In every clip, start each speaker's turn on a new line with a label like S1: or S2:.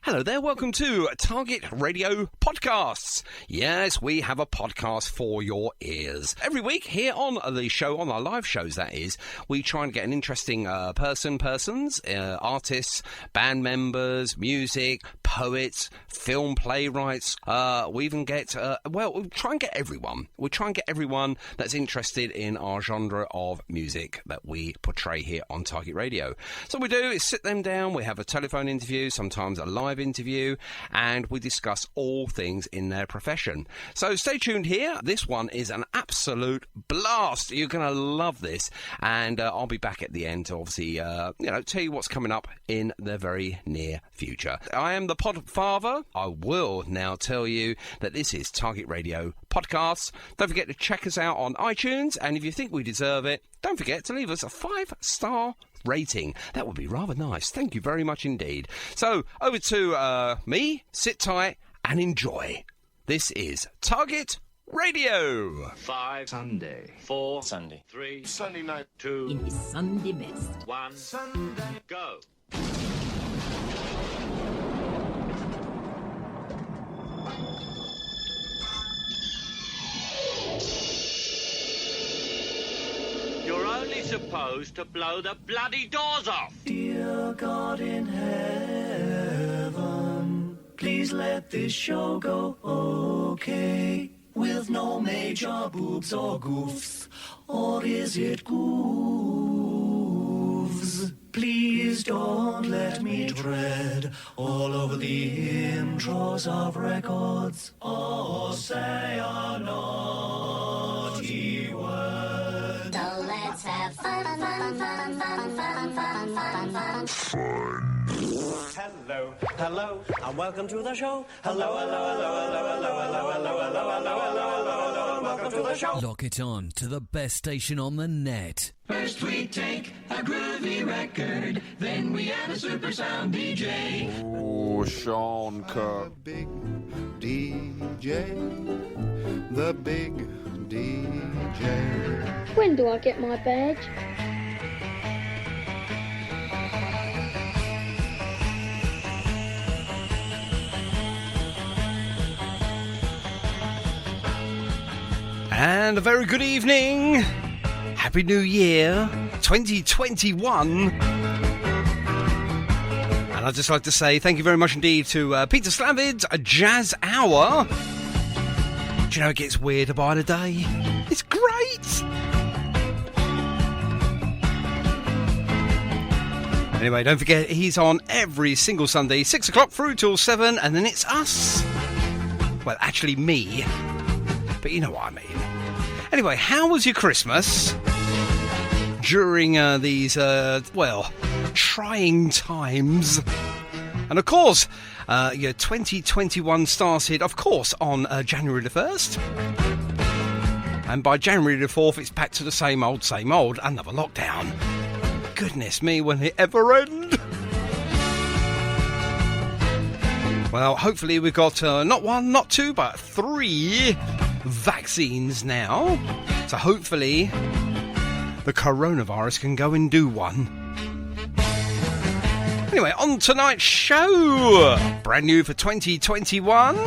S1: Hello there, welcome to Target Radio Podcasts. Yes, we have a podcast for your ears. Every week here on the show, on our live shows that is, we try and get an interesting persons, artists, band members, music, poets, film playwrights. We even get, we'll try and get everyone. We'll try and get everyone that's interested in our genre of music that we portray here on Target Radio. So what we do is sit them down, we have a telephone interview, sometimes a live interview, and we discuss all things in their profession. So stay tuned here. This one is an absolute blast. You're going to love this, and I'll be back at the end to obviously, tell you what's coming up in the very near future. I am the Podfather. I will now tell you that this is Target Radio Podcasts. Don't forget to check us out on iTunes, and if you think we deserve it, don't forget to leave us a 5-star rating. That would be rather nice. Thank you very much indeed. So over to me. Sit tight and enjoy. This is Target Radio. 5
S2: Sunday,
S1: 4 Sunday,
S2: 3 Sunday night, 2
S3: in his Sunday best,
S2: 1 Sunday, go. You're only supposed to blow the bloody doors off.
S4: Dear God in heaven, please let this show go okay, with no major boobs or goofs, or is it goofs? Please don't let me tread all over the intros of records, or say a naughty word.
S5: So let's have fun.
S4: Hello, and welcome to the show. Hello, welcome to the show.
S6: Lock it on to the best station on the net.
S4: First we take a groovy record, then we add a super sound DJ.
S7: Oh, Sean Kirk.
S8: Big DJ, the big DJ.
S9: When do I get my badge?
S1: And a very good evening. Happy New Year 2021. And I'd just like to say thank you very much indeed to Peter Slavid's Jazz Hour. Do you know it gets weirder by the day? It's great. Anyway, don't forget he's on every single Sunday, 6 o'clock through till 7, and then it's us. Well, actually me. But you know what I mean. Anyway, how was your Christmas during these, trying times? And of course, your 2021 started, of course, on January the 1st. And by January the 4th, it's back to the same old, another lockdown. Goodness me, will it ever end? Well, hopefully we've got not 1, not 2, but 3 vaccines now. So hopefully the coronavirus can go and do one. Anyway, on tonight's show, brand new for 2021,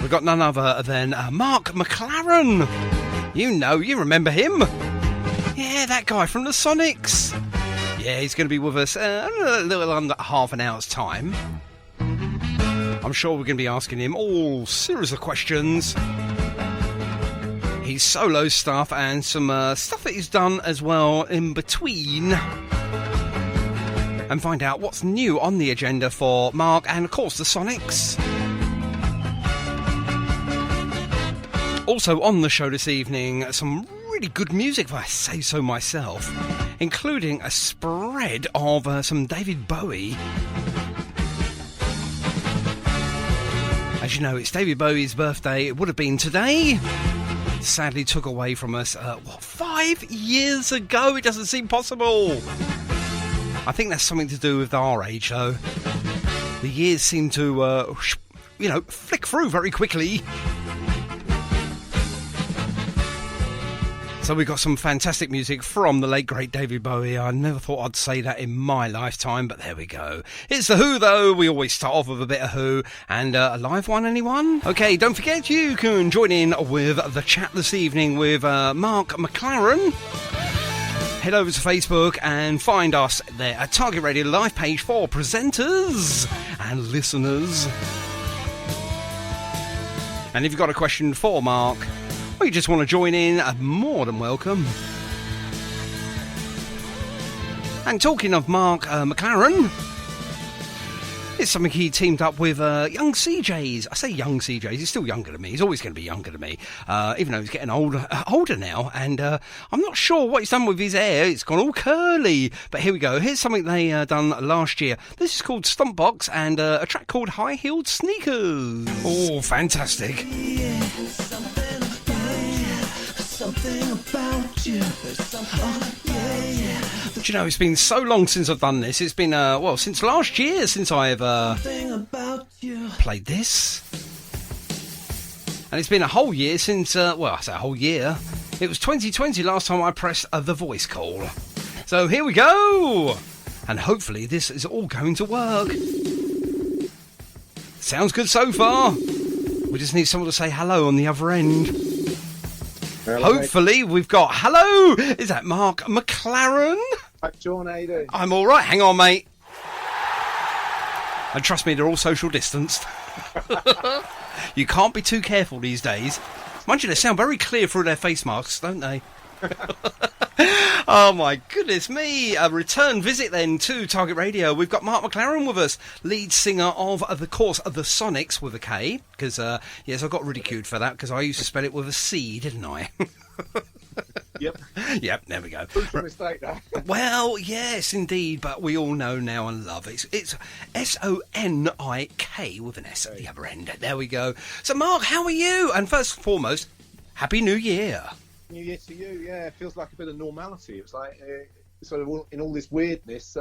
S1: we've got none other than Mark McClaran. You remember him. Yeah, that guy from the Soniks. Yeah, he's going to be with us a little under half an hour's time. I'm sure we're going to be asking him all series of questions. His solo stuff and some stuff that he's done as well in between. And find out what's new on the agenda for Mark and, of course, the Soniks. Also on the show this evening, some really good music, if I say so myself, including a spread of some David Bowie. As you know, it's David Bowie's birthday. It would have been today. Sadly took away from us, 5 years ago? It doesn't seem possible. I think that's something to do with our age, though. The years seem to, flick through very quickly. So we got some fantastic music from the late great David Bowie. I never thought I'd say that in my lifetime, but there we go. It's The Who, though. We always start off with a bit of Who. And a live one, anyone? Okay, don't forget you can join in with the chat this evening with Mark McClaran. Head over to Facebook and find us there at Target Radio live page for presenters and listeners. And if you've got a question for Mark, or you just want to join in, more than welcome. And talking of Mark McClaran, it's something he teamed up with young CJs. I say young CJs, he's still younger than me. He's always going to be younger than me, even though he's getting older now. And I'm not sure what he's done with his hair. It's gone all curly. But here we go. Here's something they done last year. This is called Stompbox and a track called High Heeled Sneakers. Oh, fantastic. Something about you. Do you know, it's been so long since I've done this. It's been, since last year since I've played this. And it's been a whole year since, I say a whole year. It was 2020 last time I pressed the voice call. So here we go. And hopefully this is all going to work. Sounds good so far. We just need someone to say hello on the other end. Hello, hopefully mate. We've got hello. Is that Mark McClaran?
S3: Hi, Jon, how you doing?
S1: I'm all right. Hang on, mate. And trust me, they're all social distanced. You can't be too careful these days. Mind you, they sound very clear through their face masks, don't they? Oh my goodness me. A return visit then to Target Radio. We've got Mark McClaran with us, lead singer of the Soniks with a K, because yes, I got ridiculed for that because I used to spell it with a C, didn't I? Yep, there we go.
S3: It's a mistake, though.
S1: Well, yes, indeed, but we all know now and love it. It's Sonik with an S at the other end. There we go. So, Mark, how are you? And first and foremost, Happy New Year.
S3: New Year to you, yeah. It feels like a bit of normality. It was like, sort of in all this weirdness,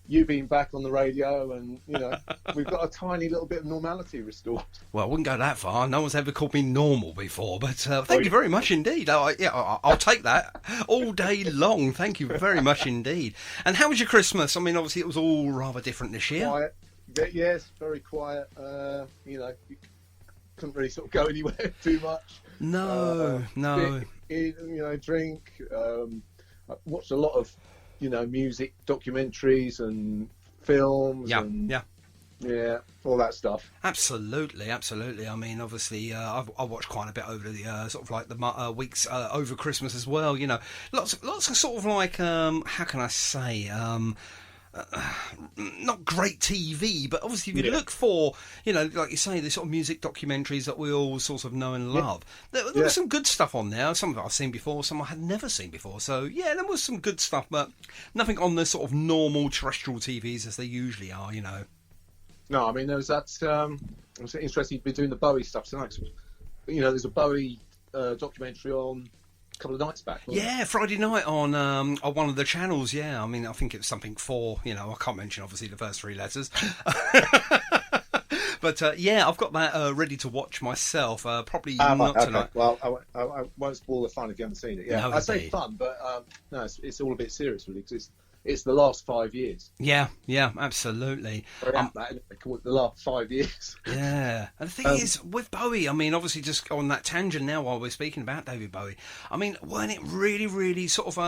S3: you being back on the radio and, you know, we've got a tiny little bit of normality restored.
S1: Well, I wouldn't go that far. No one's ever called me normal before, but thank you very much indeed. I'll take that all day long. Thank you very much indeed. And how was your Christmas? I mean, obviously it was all rather different this year.
S3: Quiet. Yes, very quiet. You know, you couldn't really sort of go anywhere too much.
S1: No.
S3: You know, drink. I watched a lot of, you know, music documentaries and films. Yeah, all that stuff.
S1: Absolutely. I mean, obviously, I watched quite a bit over the sort of like the weeks over Christmas as well. You know, lots of sort of like how can I say not great TV, but obviously if you look for, you know, like you say, the sort of music documentaries that we all sort of know and love, there was some good stuff on there. Some of it I've seen before, some I had never seen before. So yeah, there was some good stuff, but nothing on the sort of normal terrestrial TVs as they usually are, you know.
S3: No, I mean, there was that. It was interesting to be doing the Bowie stuff tonight. You know, there's a Bowie documentary on a couple of nights back.
S1: Yeah, Friday night on one of the channels. Yeah, I mean, I think it was something for, you know, I can't mention obviously the first three letters. But yeah, I've got that ready to watch myself. Probably not tonight.
S3: Well, I won't spoil the fun if you haven't seen it. Yeah,
S1: no,
S3: I say fun, but no, it's all a bit serious really, because it's the last 5 years.
S1: Yeah, absolutely.
S3: They call it the last 5 years.
S1: Yeah, and the thing is, with Bowie, I mean, obviously just on that tangent now while we're speaking about David Bowie, I mean, weren't it really sort of,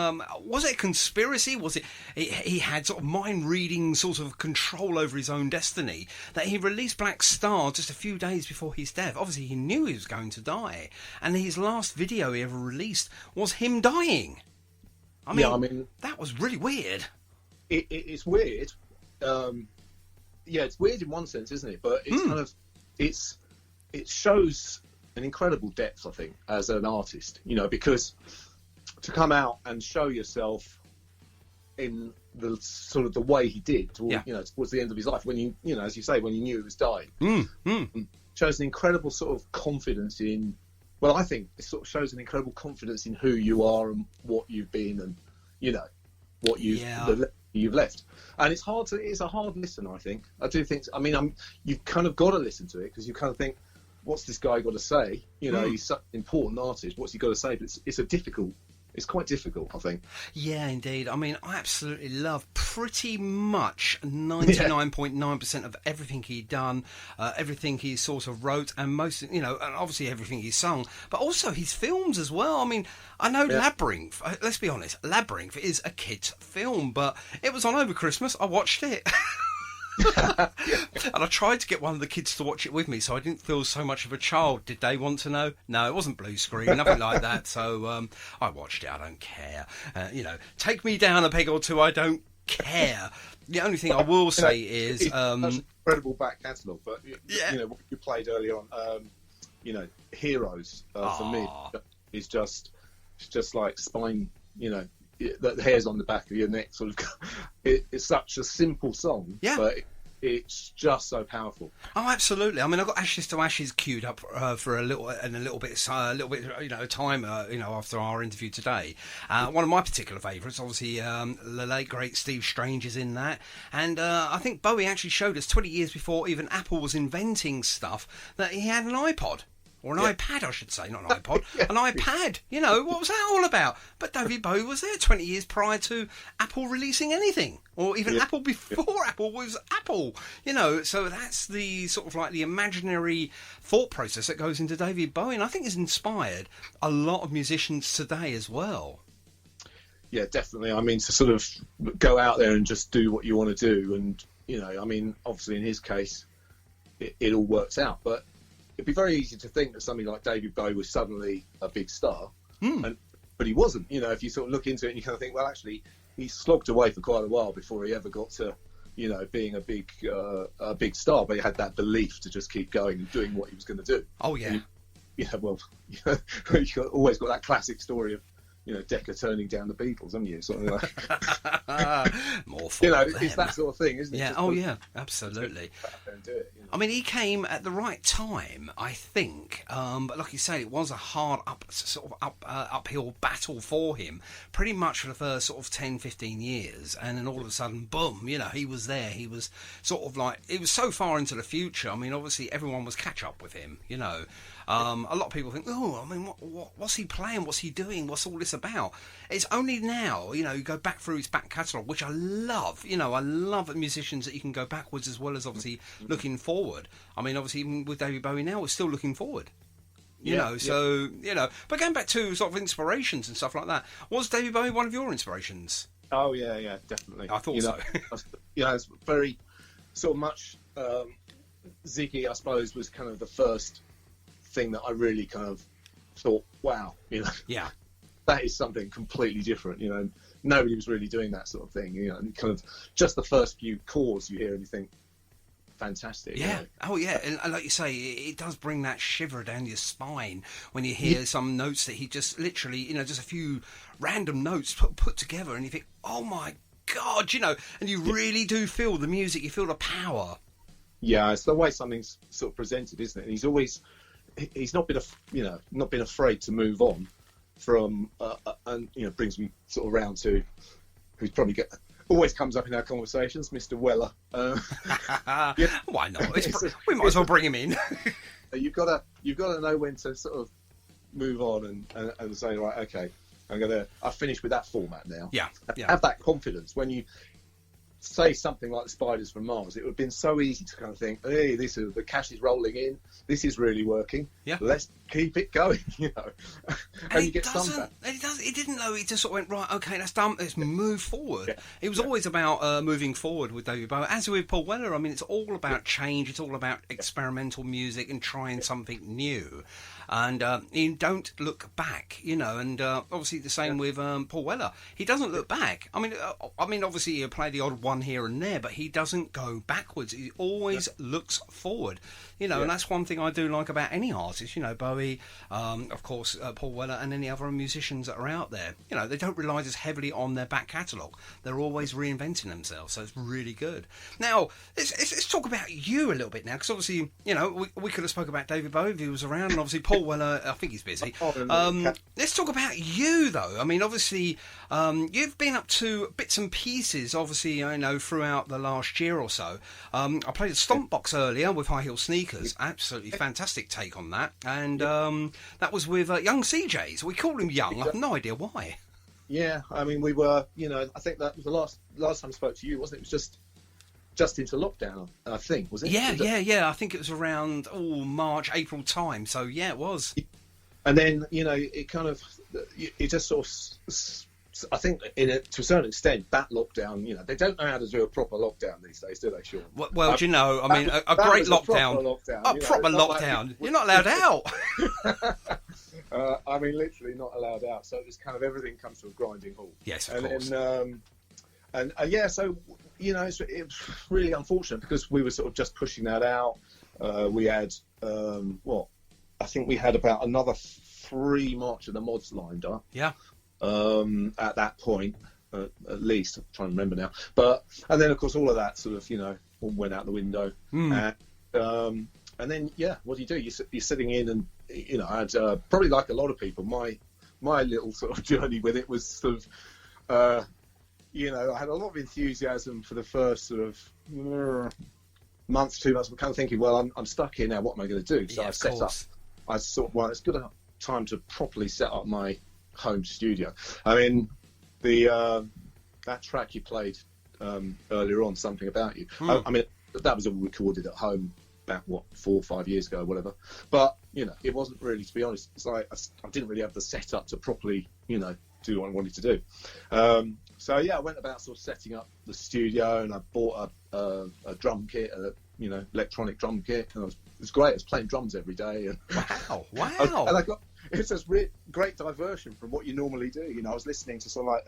S1: was it a conspiracy? Was it, he had sort of mind-reading sort of control over his own destiny, that he released Black Star just a few days before his death? Obviously, he knew he was going to die, and his last video he ever released was him dying. I mean, that was really weird.
S3: It's weird. It's weird in one sense, isn't it? But it's kind of, it shows an incredible depth, I think, as an artist. You know, because to come out and show yourself in the sort of the way he did, you know, towards the end of his life, when you know, as you say, when you knew he was dying, shows an incredible sort of confidence in. Well, I think it sort of shows an incredible confidence in who you are and what you've been, and you know what you've left. And it's a hard listen. I think. I do think. I mean, you've kind of got to listen to it because you kind of think, what's this guy got to say? You know, he's such an important artist. What's he got to say? But it's a difficult it's quite difficult, I think.
S1: Yeah, indeed. I mean, I absolutely love pretty much 99.9% of everything he'd done, everything he sort of wrote, and most, you know, and obviously everything he sung, but also his films as well. I mean, I know Labyrinth, let's be honest, Labyrinth is a kid's film, but it was on over Christmas. I watched it. And I tried to get one of the kids to watch it with me, so I didn't feel so much of a child. Did they want to know? No, it wasn't blue screen, nothing like that. So I watched it. I don't care. You know, take me down a peg or two. I don't care. The only thing I will say is
S3: it's an incredible back catalogue. But you know what you played earlier on, you know, Heroes for me is just like spine. You know, the hairs on the back of your neck sort of. It's such a simple song, but it's just so powerful.
S1: Oh, absolutely. I mean, I've got Ashes to Ashes queued up for a little bit, you know, time, you know, after our interview today. One of my particular favourites, obviously, the late great Steve Strange is in that, and I think Bowie actually showed us 20 years before even Apple was inventing stuff that he had an iPod. Or an iPad, I should say, not an iPod. An iPad. You know, what was that all about? But David Bowie was there 20 years prior to Apple releasing anything. Or even Apple before Apple was Apple. You know, so that's the sort of like the imaginary thought process that goes into David Bowie. And I think it's inspired a lot of musicians today as well.
S3: Yeah, definitely. I mean, to sort of go out there and just do what you want to do. And, you know, I mean, obviously in his case, it all works out. But it'd be very easy to think that somebody like David Bowie was suddenly a big star, but he wasn't. You know, if you sort of look into it and you kind of think, well, actually, he slogged away for quite a while before he ever got to, you know, being a big star. But he had that belief to just keep going and doing what he was going to do.
S1: Oh yeah,
S3: you've always got that classic story of, you know, Decca turning down the Beatles, haven't you? Something like
S1: more
S3: you know, it's that sort of thing, isn't it?
S1: Yeah.
S3: Just
S1: yeah, absolutely.
S3: And do it, you know?
S1: I mean, he came at the right time, I think. But like you say, it was a hard uphill battle for him, pretty much for the first sort of 10, 15 years. And then all of a sudden, boom, you know, he was there. He was sort of like, it was so far into the future. I mean, obviously, everyone was catch up with him, you know. A lot of people think, oh, I mean, what's he playing? What's he doing? What's all this about? It's only now, you know, you go back through his back catalogue, which I love. You know, I love musicians that you can go backwards as well as obviously looking forward. I mean, obviously, even with David Bowie now, we're still looking forward. You know, so, you know, but going back to sort of inspirations and stuff like that, was David Bowie one of your inspirations?
S3: Oh, yeah, definitely.
S1: I thought so.
S3: You know, it's very sort of much. Ziggy, I suppose, was kind of the first thing that I really kind of thought, wow, you know, that is something completely different. You know, nobody was really doing that sort of thing. You know, and kind of just the first few chords you hear and you think, fantastic.
S1: Yeah.
S3: You know?
S1: Oh, yeah. And like you say, it does bring that shiver down your spine when you hear some notes that he just literally, you know, just a few random notes put together, and you think, oh my God, you know, and you really do feel the music. You feel the power. Yeah,
S3: it's the way something's sort of presented, isn't it? And he's not been afraid to move on from, and you know, brings me sort of round to who's probably always comes up in our conversations, Mr. Weller.
S1: Why not? We might as well bring him in.
S3: You've got to know when to sort of move on and say, right, okay, I've finished with that format now.
S1: Yeah.
S3: Have that confidence when you say something like the Spiders from Mars. It would have been so easy to kind of think, hey, the cash is rolling in. This is really working. Yeah. Let's keep it going, you know. And you get some.
S1: It didn't know. It just sort of went, right, okay, that's done. Let's move forward. Yeah. It was always about moving forward with David Bowie. As with Paul Weller, I mean, it's all about change. It's all about experimental music and trying something new. And you don't look back, you know, and obviously the same with Paul Weller. He doesn't look back. I mean, obviously he'll play the odd one here and there, but he doesn't go backwards. He always looks forward, you know, and that's one thing I do like about any artist, you know, Bowie, of course, Paul Weller, and any other musicians that are out there. You know, they don't rely as heavily on their back catalogue. They're always reinventing themselves, so it's really good. Now, let's talk about you a little bit now, because obviously, you know, we could have spoke about David Bowie if he was around, and obviously Paul Weller, I think he's busy. Let's talk about you, though. I mean, obviously, you've been up to bits and pieces, obviously, I know, throughout the last year or so. I played a Stomp Box earlier with High Heel Sneakers. Absolutely fantastic take on that. And that was with Young CJs. We call him Young. I have no idea why.
S3: Yeah, I mean, we were, I think that was the last time I spoke to you, wasn't it? It was just into lockdown, I think, was it?
S1: Yeah. I think it was around March, April time. So yeah, it was.
S3: And then it kind of, it just sort of, I think to a certain extent, that lockdown, they don't know how to do a proper lockdown these days, do they, Sean?
S1: Well, a great lockdown. A proper lockdown. You're not allowed out.
S3: I mean, literally not allowed out. So it's kind of everything comes to a grinding halt.
S1: Yes, of course.
S3: And yeah, so it's really unfortunate because we were sort of just pushing that out. We had I think we had about another 3 March of the Mods lined up.
S1: Yeah.
S3: At that point, at least, I'm trying to remember now. And then of course all of that sort of all went out the window. And then what do? You're sitting in, and I had probably like a lot of people, my little sort of journey with it was sort of I had a lot of enthusiasm for the first sort of month, 2 months. I'm kind of thinking, well, I'm stuck here now. What am I going to do? So I set up. I thought, it's good time to properly set up my home studio. I mean, that track you played earlier on, Something About You. I mean, that was all recorded at home about 4 or 5 years ago or whatever. But it wasn't really, to be honest. It's like I didn't really have the setup to properly do what I wanted to do. So I went about sort of setting up the studio, and I bought a drum kit, electronic drum kit, and it was great. I was playing drums every day. And
S1: Wow!
S3: And I got it's just great diversion from what you normally do. I was listening to sort of like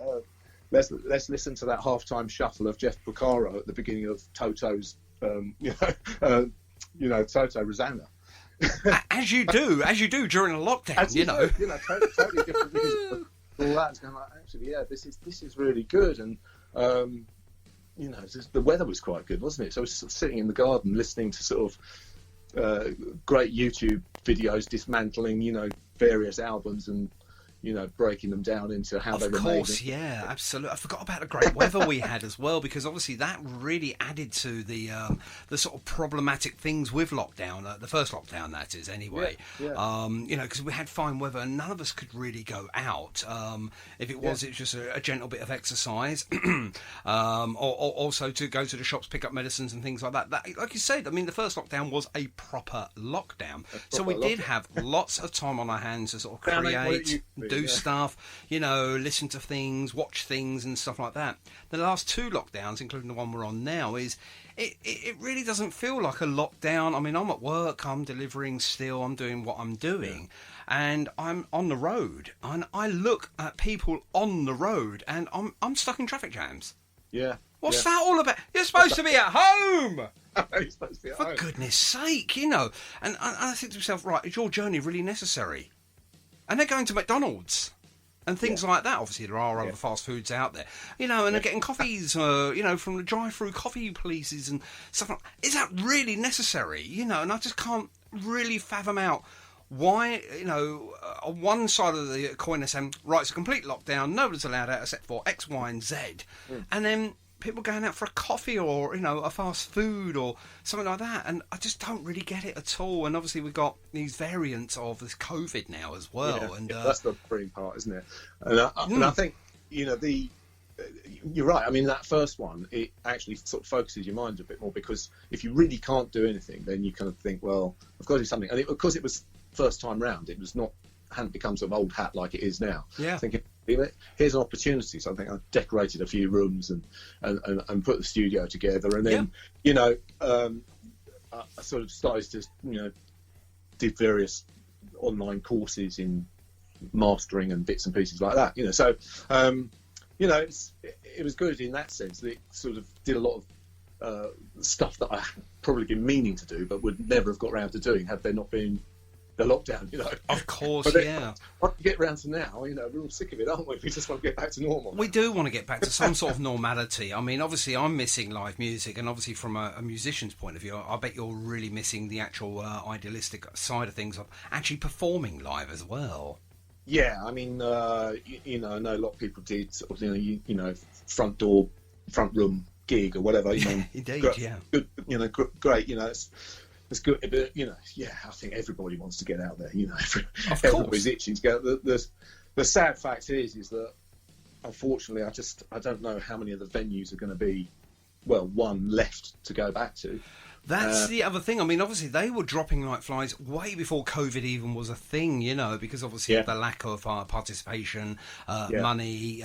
S3: let's listen to that halftime shuffle of Jeff Porcaro at the beginning of Toto's Toto Rosanna.
S1: As you do during a lockdown,
S3: totally different things. All that, and like, actually, this is really good, and the weather was quite good, wasn't it? So I was sort of sitting in the garden listening to sort of great YouTube videos dismantling, various albums and breaking them down into how they were made. Of course,
S1: yeah, absolutely. I forgot about the great weather we had as well, because obviously that really added to the sort of problematic things with lockdown, the first lockdown, that is, anyway.
S3: Yeah.
S1: Because we had fine weather and none of us could really go out. If it was, it's just a gentle bit of exercise, or also to go to the shops, pick up medicines and things like that. Like you said, I mean, the first lockdown was a proper lockdown, so we did have lots of time on our hands to sort of create, do stuff, listen to things, watch things and stuff like that. The last 2 lockdowns, including the one we're on now, is it really doesn't feel like a lockdown. I mean, I'm at work, I'm delivering still, I'm doing what I'm doing, and I'm on the road, and I look at people on the road, and I'm stuck in traffic jams.
S3: Yeah.
S1: What's that all about? You're supposed to be at home!
S3: You're supposed to be at home.
S1: For goodness sake, And I think to myself, right, is your journey really necessary? And they're going to McDonald's and things like that. Obviously, there are other fast foods out there, and they're getting coffees, from the drive-through coffee places and stuff like that. Is that really necessary? And I just can't really fathom out why, on one side of the coin they're saying, right, it's a complete lockdown, nobody's allowed out except for X, Y, and Z, and then people going out for a coffee or a fast food or something like that, and I just don't really get it at all. And obviously we've got these variants of this COVID now as well, and
S3: that's the brilliant part, isn't it? And I think you're right. I mean, that first one, it actually sort of focuses your mind a bit more, because if you really can't do anything, then you kind of think, well, I've got to do something. And because it was first time round, it was hadn't become sort of old hat like it is now.
S1: Yeah.
S3: Thinking, here's an opportunity. So I think I decorated a few rooms and put the studio together, and then I sort of started to did various online courses in mastering and bits and pieces like that. So it was good in that sense that it sort of did a lot of stuff that I probably been meaning to do but would never have got around to doing had there not been the lockdown,
S1: Of course,
S3: but then,
S1: yeah.
S3: Once we get around to now, we're all sick of it, aren't we? We just want to get back to normal.
S1: We do want to get back to some sort of normality. I mean, obviously, I'm missing live music, and obviously, from a musician's point of view, I bet you're really missing the actual idealistic side of things of actually performing live as well.
S3: Yeah, I mean, I know a lot of people did sort of, front room gig or whatever.
S1: Indeed,
S3: good, great. It's good, but I think everybody wants to get out there. Everybody's itching to get. The sad fact is that unfortunately, I don't know how many of the venues are going to be, well, one left to go back to.
S1: That's the other thing. I mean, obviously, they were dropping like flies way before COVID even was a thing, you know, because obviously of the lack of participation, money,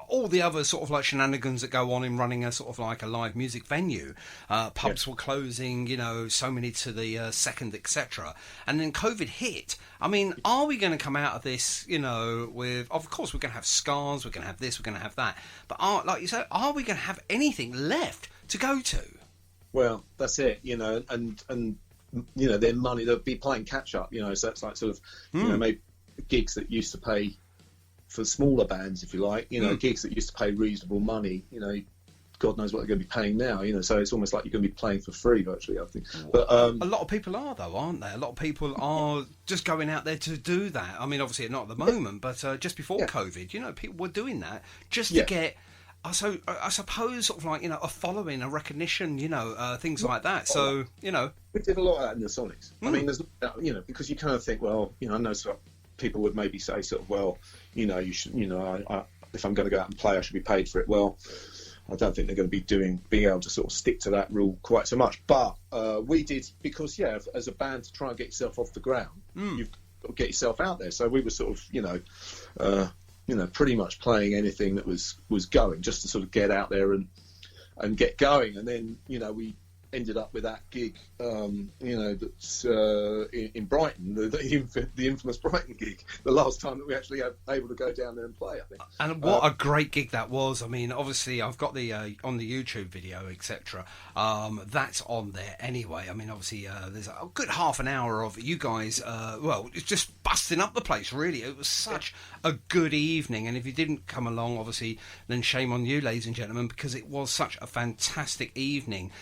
S1: all the other sort of like shenanigans that go on in running a sort of like a live music venue. Pubs were closing, you know, so many to the second, etc. And then COVID hit. I mean, are we going to come out of this, you know, with, of course, we're going to have scars, we're going to have this, we're going to have that. But like you say, are we going to have anything left to go to?
S3: Well, that's it, you know, and you know, their money, they'll be playing catch up, you know, so it's like sort of, you know, maybe gigs that used to pay for smaller bands, if you like, you know, gigs that used to pay reasonable money, you know, God knows what they're going to be paying now, you know, so it's almost like you're going to be playing for free virtually, I think. But a
S1: lot of people are, though, aren't they? A lot of people are just going out there to do that. I mean, obviously not at the moment, but just before COVID, you know, people were doing that just to get... So I suppose sort of like, you know, a following, a recognition, you know, things like that. So, you know. We
S3: did a lot of that in the Soniks. I mean, there's, you know, because you kind of think, well, you know, I know sort of people would maybe say sort of, well, you know, you should, you know, if I'm going to go out and play, I should be paid for it. Well, I don't think they're going to be being able to sort of stick to that rule quite so much. But we did, because, as a band, to try and get yourself off the ground, you've got to get yourself out there. So we were sort of, you know, pretty much playing anything that was going, just to sort of get out there and get going. And then, you know, we ended up with that gig, you know, that's in Brighton, the infamous Brighton gig, the last time that we actually were able to go down there and play, I think.
S1: And what a great gig that was. I mean, obviously, I've got the on the YouTube video, etc. That's on there anyway. I mean, obviously, there's a good half an hour of you guys, well, it's just busting up the place, really. It was such a good evening, and if you didn't come along, obviously, then shame on you, ladies and gentlemen, because it was such a fantastic evening.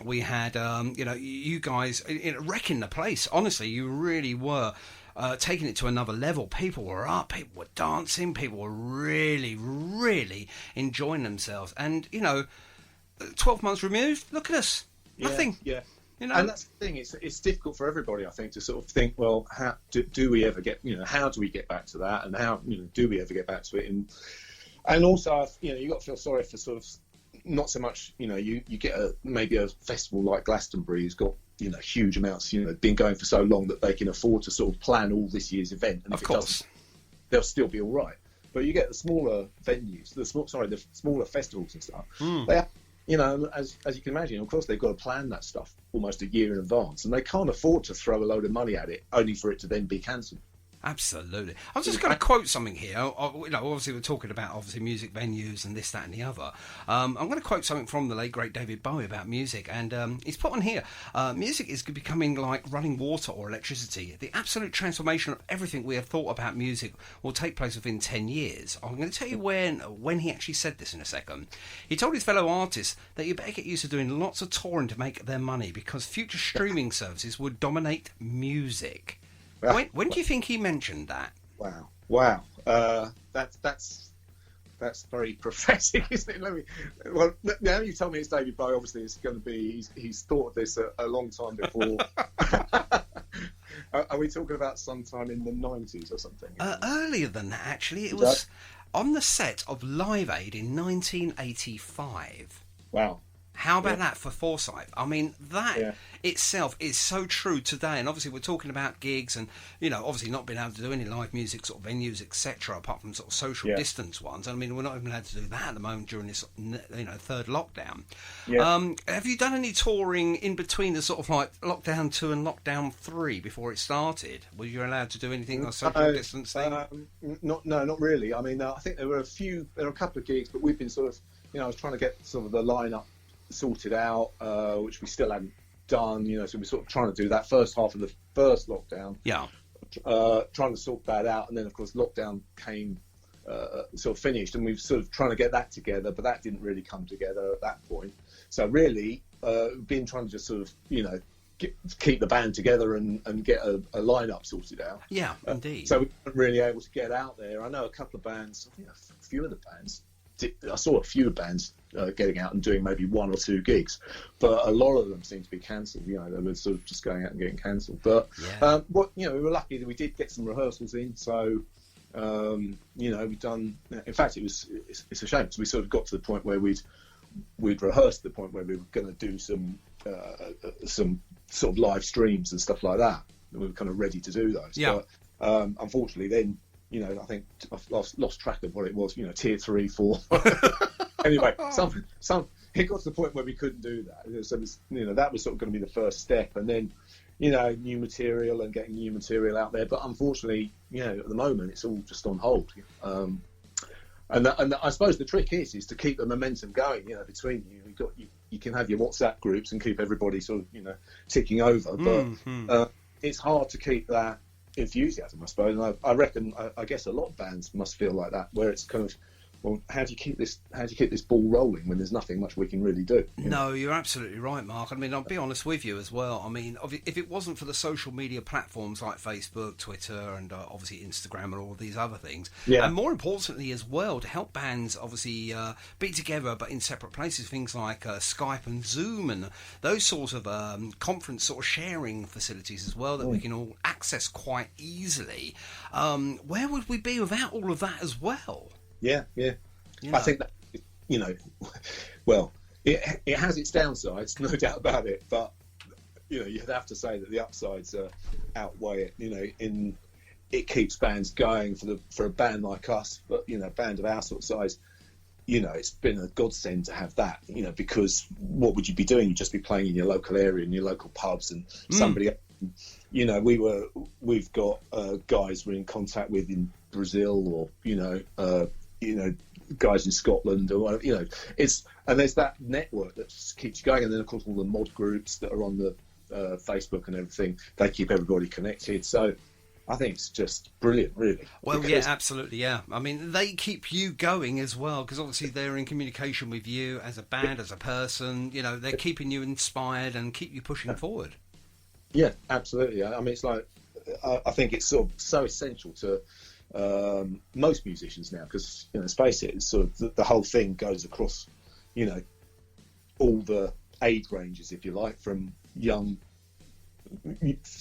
S1: We had, you know, you guys wrecking the place. Honestly, you really were taking it to another level. People were up, people were dancing, people were really, really enjoying themselves. And, you know, 12 months removed, look at us. Nothing.
S3: Yeah.
S1: You know?
S3: And that's the thing, it's difficult for everybody, I think, to sort of think, well, how do we ever get, you know, how do we get back to that? And how, you know, do we ever get back to it? And also, you know, you've got to feel sorry for sort of, not so much, you know, you get maybe a festival like Glastonbury who's got, you know, huge amounts, you know, been going for so long that they can afford to sort of plan all this year's event. And if it doesn't, they'll still be all right. But you get the smaller venues, the smaller festivals and stuff. They have, you know, as you can imagine, of course, they've got to plan that stuff almost a year in advance, and they can't afford to throw a load of money at it only for it to then be cancelled.
S1: Absolutely. I was just going to quote something here. You know, obviously we're talking about music venues and this, that, and the other. I'm going to quote something from the late great David Bowie about music, and he's put on here: music is becoming like running water or electricity. The absolute transformation of everything we have thought about music will take place within 10 years. I'm going to tell you when he actually said this in a second. He told his fellow artists that you better get used to doing lots of touring to make their money, because future streaming services would dominate music. When do you think he mentioned that?
S3: Wow. That's very prophetic, isn't it? Well, now you tell me it's David Bowie, obviously it's going to be, he's thought of this a long time before. Are we talking about sometime in the 90s or something?
S1: Earlier than that, actually. It was on the set of Live Aid in 1985.
S3: Wow.
S1: How about that for foresight? I mean, that itself is so true today. And obviously we're talking about gigs and, you know, obviously not being able to do any live music sort of venues, etc., apart from sort of social distance ones. I mean, we're not even allowed to do that at the moment during this, you know, third lockdown. Have you done any touring in between the sort of like lockdown 2 and lockdown 3 before it started? Were you allowed to do anything on social distancing?
S3: No, not really. I mean, I think there were a couple of gigs, but we've been sort of, you know, I was trying to get sort of the lineup sorted out, which we still hadn't done, you know, so we're sort of trying to do that first half of the first lockdown, trying to sort that out, and then of course lockdown came, sort of finished, and we've sort of trying to get that together, but that didn't really come together at that point. So really been trying to just sort of, you know, keep the band together and get a lineup sorted out.
S1: Indeed.
S3: So we weren't really able to get out there. I know a couple of bands, I think a few of the bands, I saw a few bands getting out and doing maybe 1 or 2 gigs, but a lot of them seem to be cancelled. You know, they were sort of just going out and getting cancelled. But what, you know, we were lucky that we did get some rehearsals in, so We've done. In fact, it's a shame because we sort of got to the point where we'd rehearsed the point where we were going to do some sort of live streams and stuff like that. We were kind of ready to do those.
S1: Yeah.
S3: But unfortunately, then I think I've lost track of what it was. Tier 3, 4. Anyway, it got to the point where we couldn't do that. So that was sort of going to be the first step, and then new material and getting new material out there. But unfortunately, at the moment, it's all just on hold. And I suppose the trick is to keep the momentum going. Between you can have your WhatsApp groups and keep everybody sort of ticking over, but it's hard to keep that enthusiasm, I suppose. And I reckon, I guess a lot of bands must feel like that, where it's kind of, well, how do you keep this ball rolling when there's nothing much we can really do?
S1: No, you're absolutely right, Mark. I mean, I'll be honest with you as well. I mean, if it wasn't for the social media platforms like Facebook, Twitter, and obviously Instagram and all these other things, and more importantly as well, to help bands obviously be together but in separate places, things like Skype and Zoom and those sorts of conference sort of sharing facilities as well that we can all access quite easily. Where would we be without all of that as well?
S3: Yeah. I think that, well, it has its downsides, no doubt about it. But you'd have to say that the upsides outweigh it. It keeps bands going for a band like us, but a band of our sort of size. It's been a godsend to have that. Because what would you be doing? You'd just be playing in your local area, in your local pubs, and somebody. We've got guys we're in contact with in Brazil, or guys in Scotland, or whatever, and there's that network that just keeps going, and then of course all the mod groups that are on the Facebook and everything, they keep everybody connected. So I think it's just brilliant, really.
S1: Well, yeah, absolutely, yeah. I mean, they keep you going as well, because obviously they're in communication with you as a band, as a person. They're keeping you inspired and keep you pushing forward.
S3: Yeah, absolutely. I mean, it's like, I think it's sort of so essential to most musicians now, because let's face it, it's sort of the whole thing goes across all the age ranges, if you like, from young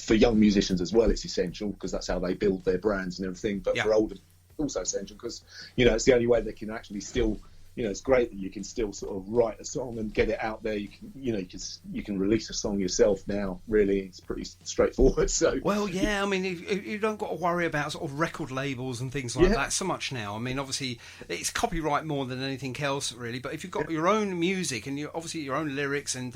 S3: musicians as well. It's essential because that's how they build their brands and everything, but for older, also essential because it's the only way they can actually still it's great that you can still sort of write a song and get it out there. You can release a song yourself now. Really, it's pretty straightforward. So
S1: well, yeah. I mean, you don't got to worry about sort of record labels and things like that so much now. I mean, obviously, it's copyright more than anything else, really. But if you've got your own music and obviously your own lyrics, and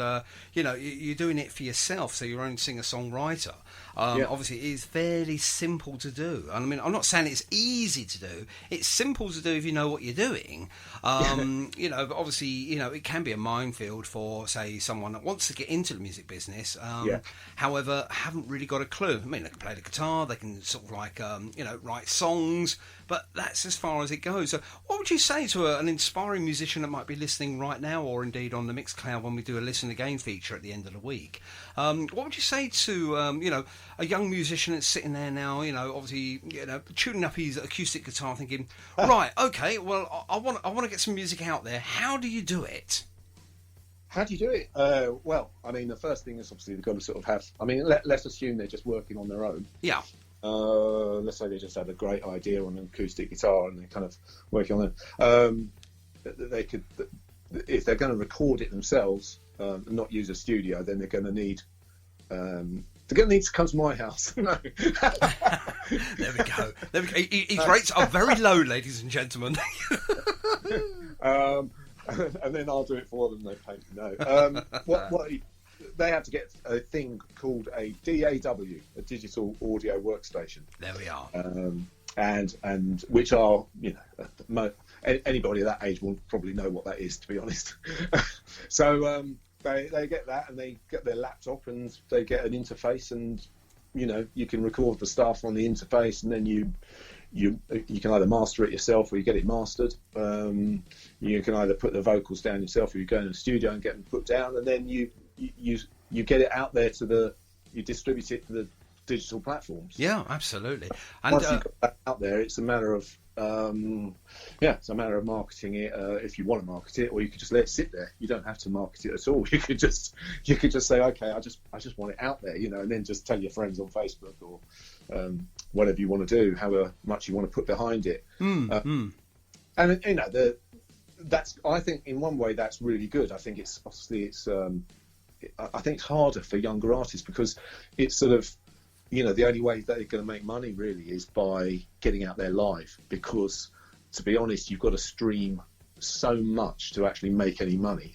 S1: you're doing it for yourself, so your own singer-songwriter. Obviously, it is fairly simple to do. And I mean, I'm not saying it's easy to do. It's simple to do if you know what you're doing. But obviously, it can be a minefield for, say, someone that wants to get into the music business. However, haven't really got a clue. I mean, they can play the guitar, they can sort of like, write songs, but that's as far as it goes. So what would you say to an inspiring musician that might be listening right now, or indeed on the Mixcloud when we do a Listen Again feature at the end of the week? What would you say to, a young musician that's sitting there now, obviously, tuning up his acoustic guitar thinking, right, okay, well, I want to get some music out there. How do you do it?
S3: How do you do it? Well, I mean, the first thing is obviously they've got to sort of have, I mean, let's assume they're just working on their own.
S1: Yeah.
S3: Let's say they just had a great idea on an acoustic guitar and they're kind of working on it. They could, if they're going to record it themselves and not use a studio, then they're going to need to come to my house. No.
S1: There we go. His rates are very low, ladies and gentlemen.
S3: And then I'll do it for them. They pay me. No. What they have to get a thing called a DAW, a digital audio workstation.
S1: There we are.
S3: And which are, anybody at that age will probably know what that is, to be honest. So they get that, and they get their laptop, and they get an interface, and you can record the stuff on the interface, and then you can either master it yourself or you get it mastered. You can either put the vocals down yourself, or you go in the studio and get them put down, and then you get it out there you distribute it to the digital platforms.
S1: Yeah, absolutely. And
S3: once you've got that out there, it's a matter of It's a matter of marketing it if you want to market it, or you could just let it sit there. You don't have to market it at all. You could just say, okay, I just want it out there, and then just tell your friends on Facebook or whatever you want to do, however much you want to put behind it. And that's, I think in one way that's really good. I think it's I think it's harder for younger artists because it's sort of, the only way that they're going to make money really is by getting out there live, because to be honest, you've got to stream so much to actually make any money,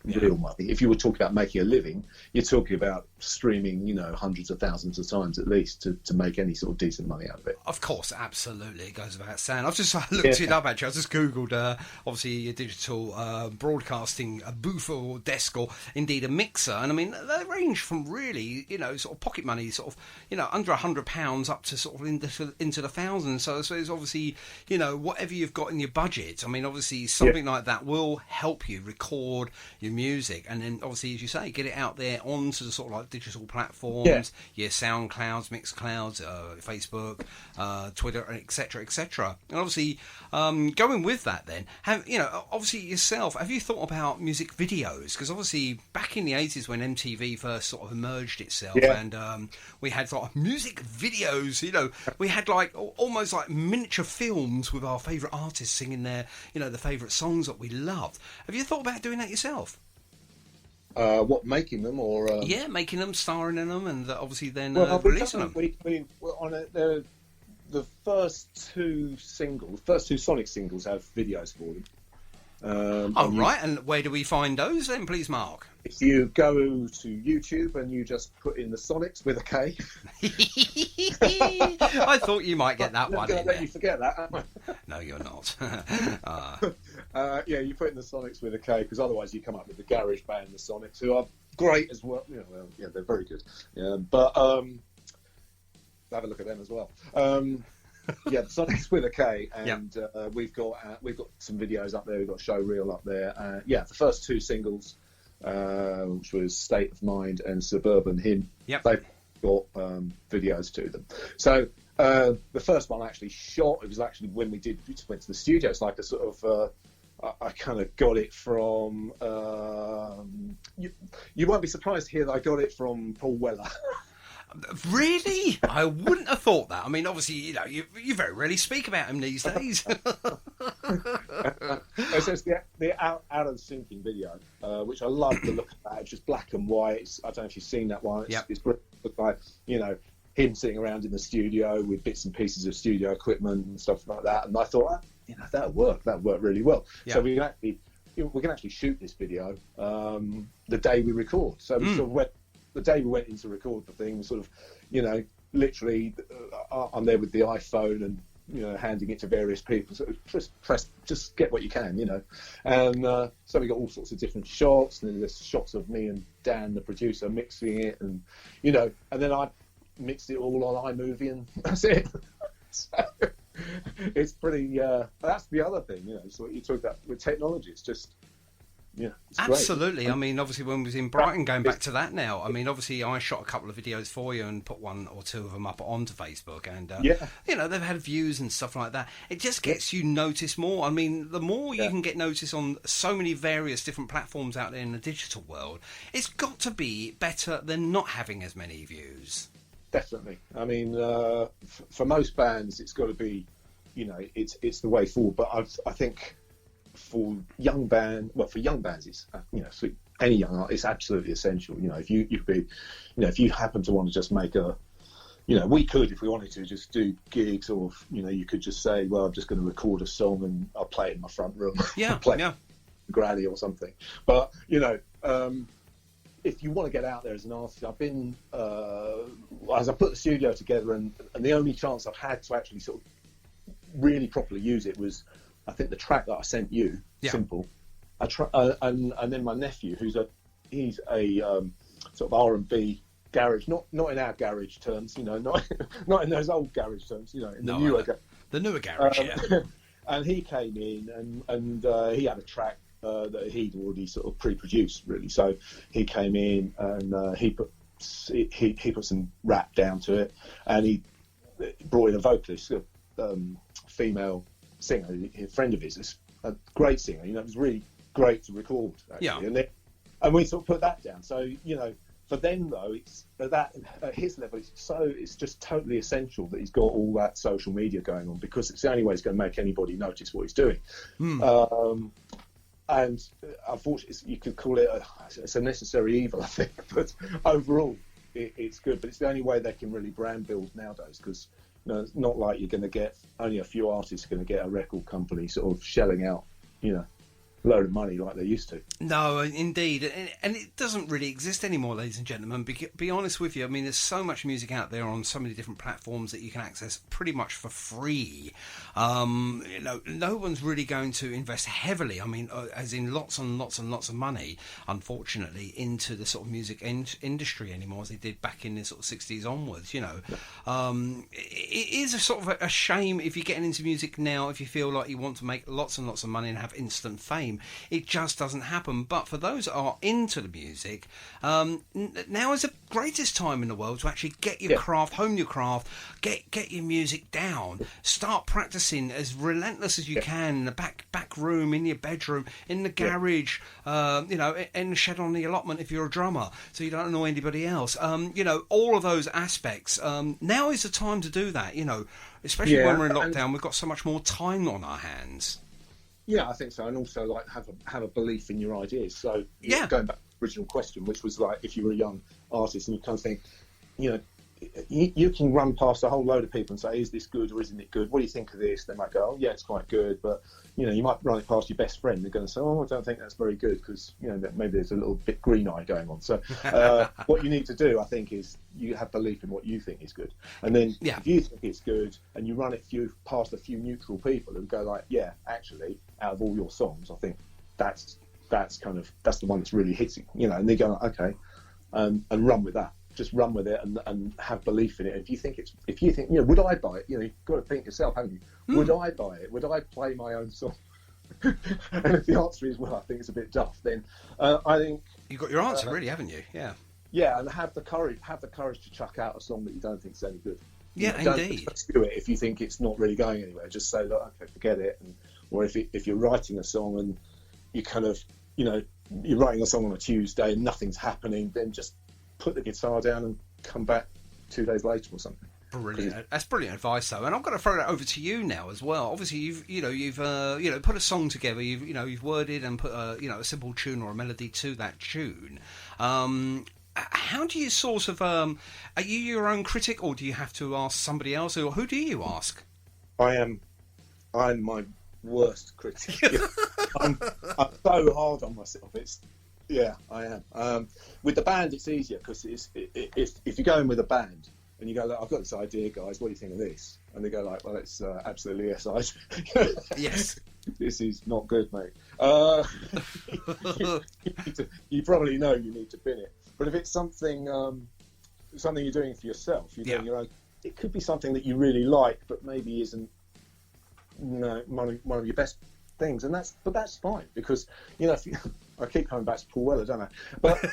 S3: real money. If you were talking about making a living, you're talking about streaming, hundreds of thousands of times at least to make any sort of decent money out of it.
S1: Of course, absolutely. It goes without saying. I've just looked it up, actually. I just Googled, obviously, a digital broadcasting booth or desk, or indeed a mixer. And I mean, they range from really, sort of pocket money, sort of, under £100 up to sort of into the thousands. So it's obviously, whatever you've got in your budget. I mean, obviously, something like that will help you record your music, and then obviously, as you say, get it out there onto the sort of like digital platforms, your SoundClouds, Mixclouds, Facebook, Twitter, etc., etc. And obviously, going with that, then obviously yourself, have you thought about music videos? Because obviously, back in the 80s when MTV first sort of emerged itself, and we had sort of music videos. We had like almost like miniature films with our favourite artists singing their, the favourite songs that we loved. Have you thought about doing that yourself?
S3: What, making them, or
S1: making them, starring in them, and obviously then
S3: releasing
S1: them.
S3: The first two Sonic singles have videos for them.
S1: Right, and where do we find those then, please, Mark?
S3: If you go to YouTube and you just put in the Soniks with a K.
S1: I thought you might get that one in there.
S3: You forget that.
S1: No, you're not.
S3: You put in the Soniks with a K, because otherwise you come up with the garage band, the Soniks, who are great as well. They're very good. But have a look at them as well. The Soniks with a K, and we've got some videos up there. We've got Showreel up there. The first two singles, which was State of Mind and Suburban Hymn, they've got videos to them. So the first one I actually shot. It was actually when we just went to the studio. It's like a sort of I kind of got it from. You won't be surprised to hear that I got it from Paul Weller.
S1: Really? I wouldn't have thought that. I mean, obviously, you very rarely speak about him these days.
S3: It's the out of syncing video, which I love the look of that. It's just black and white. I don't know if you've seen that one. It's like, him sitting around in the studio with bits and pieces of studio equipment and stuff like that. And I thought, that'd work. That'd work really well. Yeah. So we can actually shoot this video the day we record. So we sort of went. The day we went in to record the thing, sort of, literally, I'm there with the iPhone and handing it to various people. So just get what you can, And so we got all sorts of different shots, and then there's shots of me and Dan, the producer, mixing it, and and then I mixed it all on iMovie, and that's it. So it's pretty. That's the other thing, So what you talk about with technology, it's just. Yeah,
S1: absolutely.
S3: Great.
S1: I mean, obviously, when we was in Brighton, going back to that now, I mean, obviously, I shot a couple of videos for you and put one or two of them up onto Facebook, and they've had views and stuff like that. It just gets you noticed more. I mean, the more you can get noticed on so many various different platforms out there in the digital world, it's got to be better than not having as many views.
S3: Definitely. I mean, for most bands, it's got to be, it's the way forward. But I think. For young bands, it's for any young artist, it's absolutely essential. If you happen to want to just make we could, if we wanted to, just do gigs, or you could just say, well, I'm just going to record a song and I'll play it in my front room, play Granny or something. But if you want to get out there as an artist, I've been as I put the studio together, and the only chance I've had to actually sort of really properly use it was. I think the track that I sent you, Simple, and then my nephew, he's a sort of R&B garage, not in our garage terms, not in those old garage terms, in the
S1: newer garage,
S3: And he came in and he had a track that he'd already sort of pre-produced, really. So he came in and he put some rap down to it, and he brought in a vocalist, female singer, a friend of his, a great singer. You know, it was really great to record actually.
S1: Yeah.
S3: And we sort of put that down. So for them though, it's at his level, it's just totally essential that he's got all that social media going on, because it's the only way he's going to make anybody notice what he's doing. And unfortunately, you could call it it's a necessary evil, I think. But overall, it's good. But it's the only way they can really brand build nowadays, because it's not like you're going to get only a few artists are going to get a record company sort of shelling out, a load of money like they used to.
S1: No, indeed, and it doesn't really exist anymore, ladies and gentlemen. Be honest with you, I mean, there's so much music out there on so many different platforms that you can access pretty much for free. No one's really going to invest heavily, I mean, as in lots and lots and lots of money, unfortunately, into the sort of music industry anymore, as they did back in the sort of 60s onwards. It is a sort of a shame if you're getting into music now, if you feel like you want to make lots and lots of money and have instant fame. It just doesn't happen. But for those that are into the music, now is the greatest time in the world to actually get your craft, hone your craft, get your music down, start practicing as relentless as you can in the back room, in your bedroom, in the garage, in the shed on the allotment if you're a drummer, so you don't annoy anybody else. All of those aspects. Now is the time to do that. Especially when we're in lockdown, we've got so much more time on our hands.
S3: Yeah, I think so, and also like have a belief in your ideas. So going back to the original question, which was like if you were a young artist and you kind of think, you can run past a whole load of people and say, is this good or isn't it good? What do you think of this? They might go, oh yeah, it's quite good, but you might run it past your best friend. They're going to say, oh, I don't think that's very good, because maybe there's a little bit green eye going on. So what you need to do, I think, is you have belief in what you think is good, and then if you think it's good and you run it past a few neutral people who go like, yeah, actually, out of all your songs, I think that's the one that's really hitting, and they go like, okay, and run with that. Just run with it and have belief in it. If you think, would I buy it? You've got to think yourself, haven't you? Would I buy it? Would I play my own song? And if the answer is, well, I think it's a bit daft, then I think
S1: you've got your answer, really, haven't you? Yeah.
S3: Yeah, and have the courage to chuck out a song that you don't think is any good.
S1: Yeah, indeed.
S3: Don't do it if you think it's not really going anywhere. Just say, look, okay, forget it. Or if you're writing a song and you kind of, you're writing a song on a Tuesday and nothing's happening, then just put the guitar down and come back 2 days later or something.
S1: Brilliant. That's brilliant advice, though. And I'm going to throw that over to you now as well. Obviously, you've put a song together. You've worded and put a simple tune or a melody to that tune. How do you sort of are you your own critic, or do you have to ask somebody else, or who do you ask?
S3: I'm my worst critic. I'm so hard on myself. I am. With the band, it's easier, because if you go in with a band and you go, look, I've got this idea, guys, what do you think of this? And they go like, well, it's absolutely
S1: yes.
S3: This is not good, mate. You probably know you need to bin it. But if it's something you're doing for yourself, you're doing your own, it could be something that you really like, but maybe isn't one of your best things, and that's fine, because I keep coming back to Paul Weller, don't I? But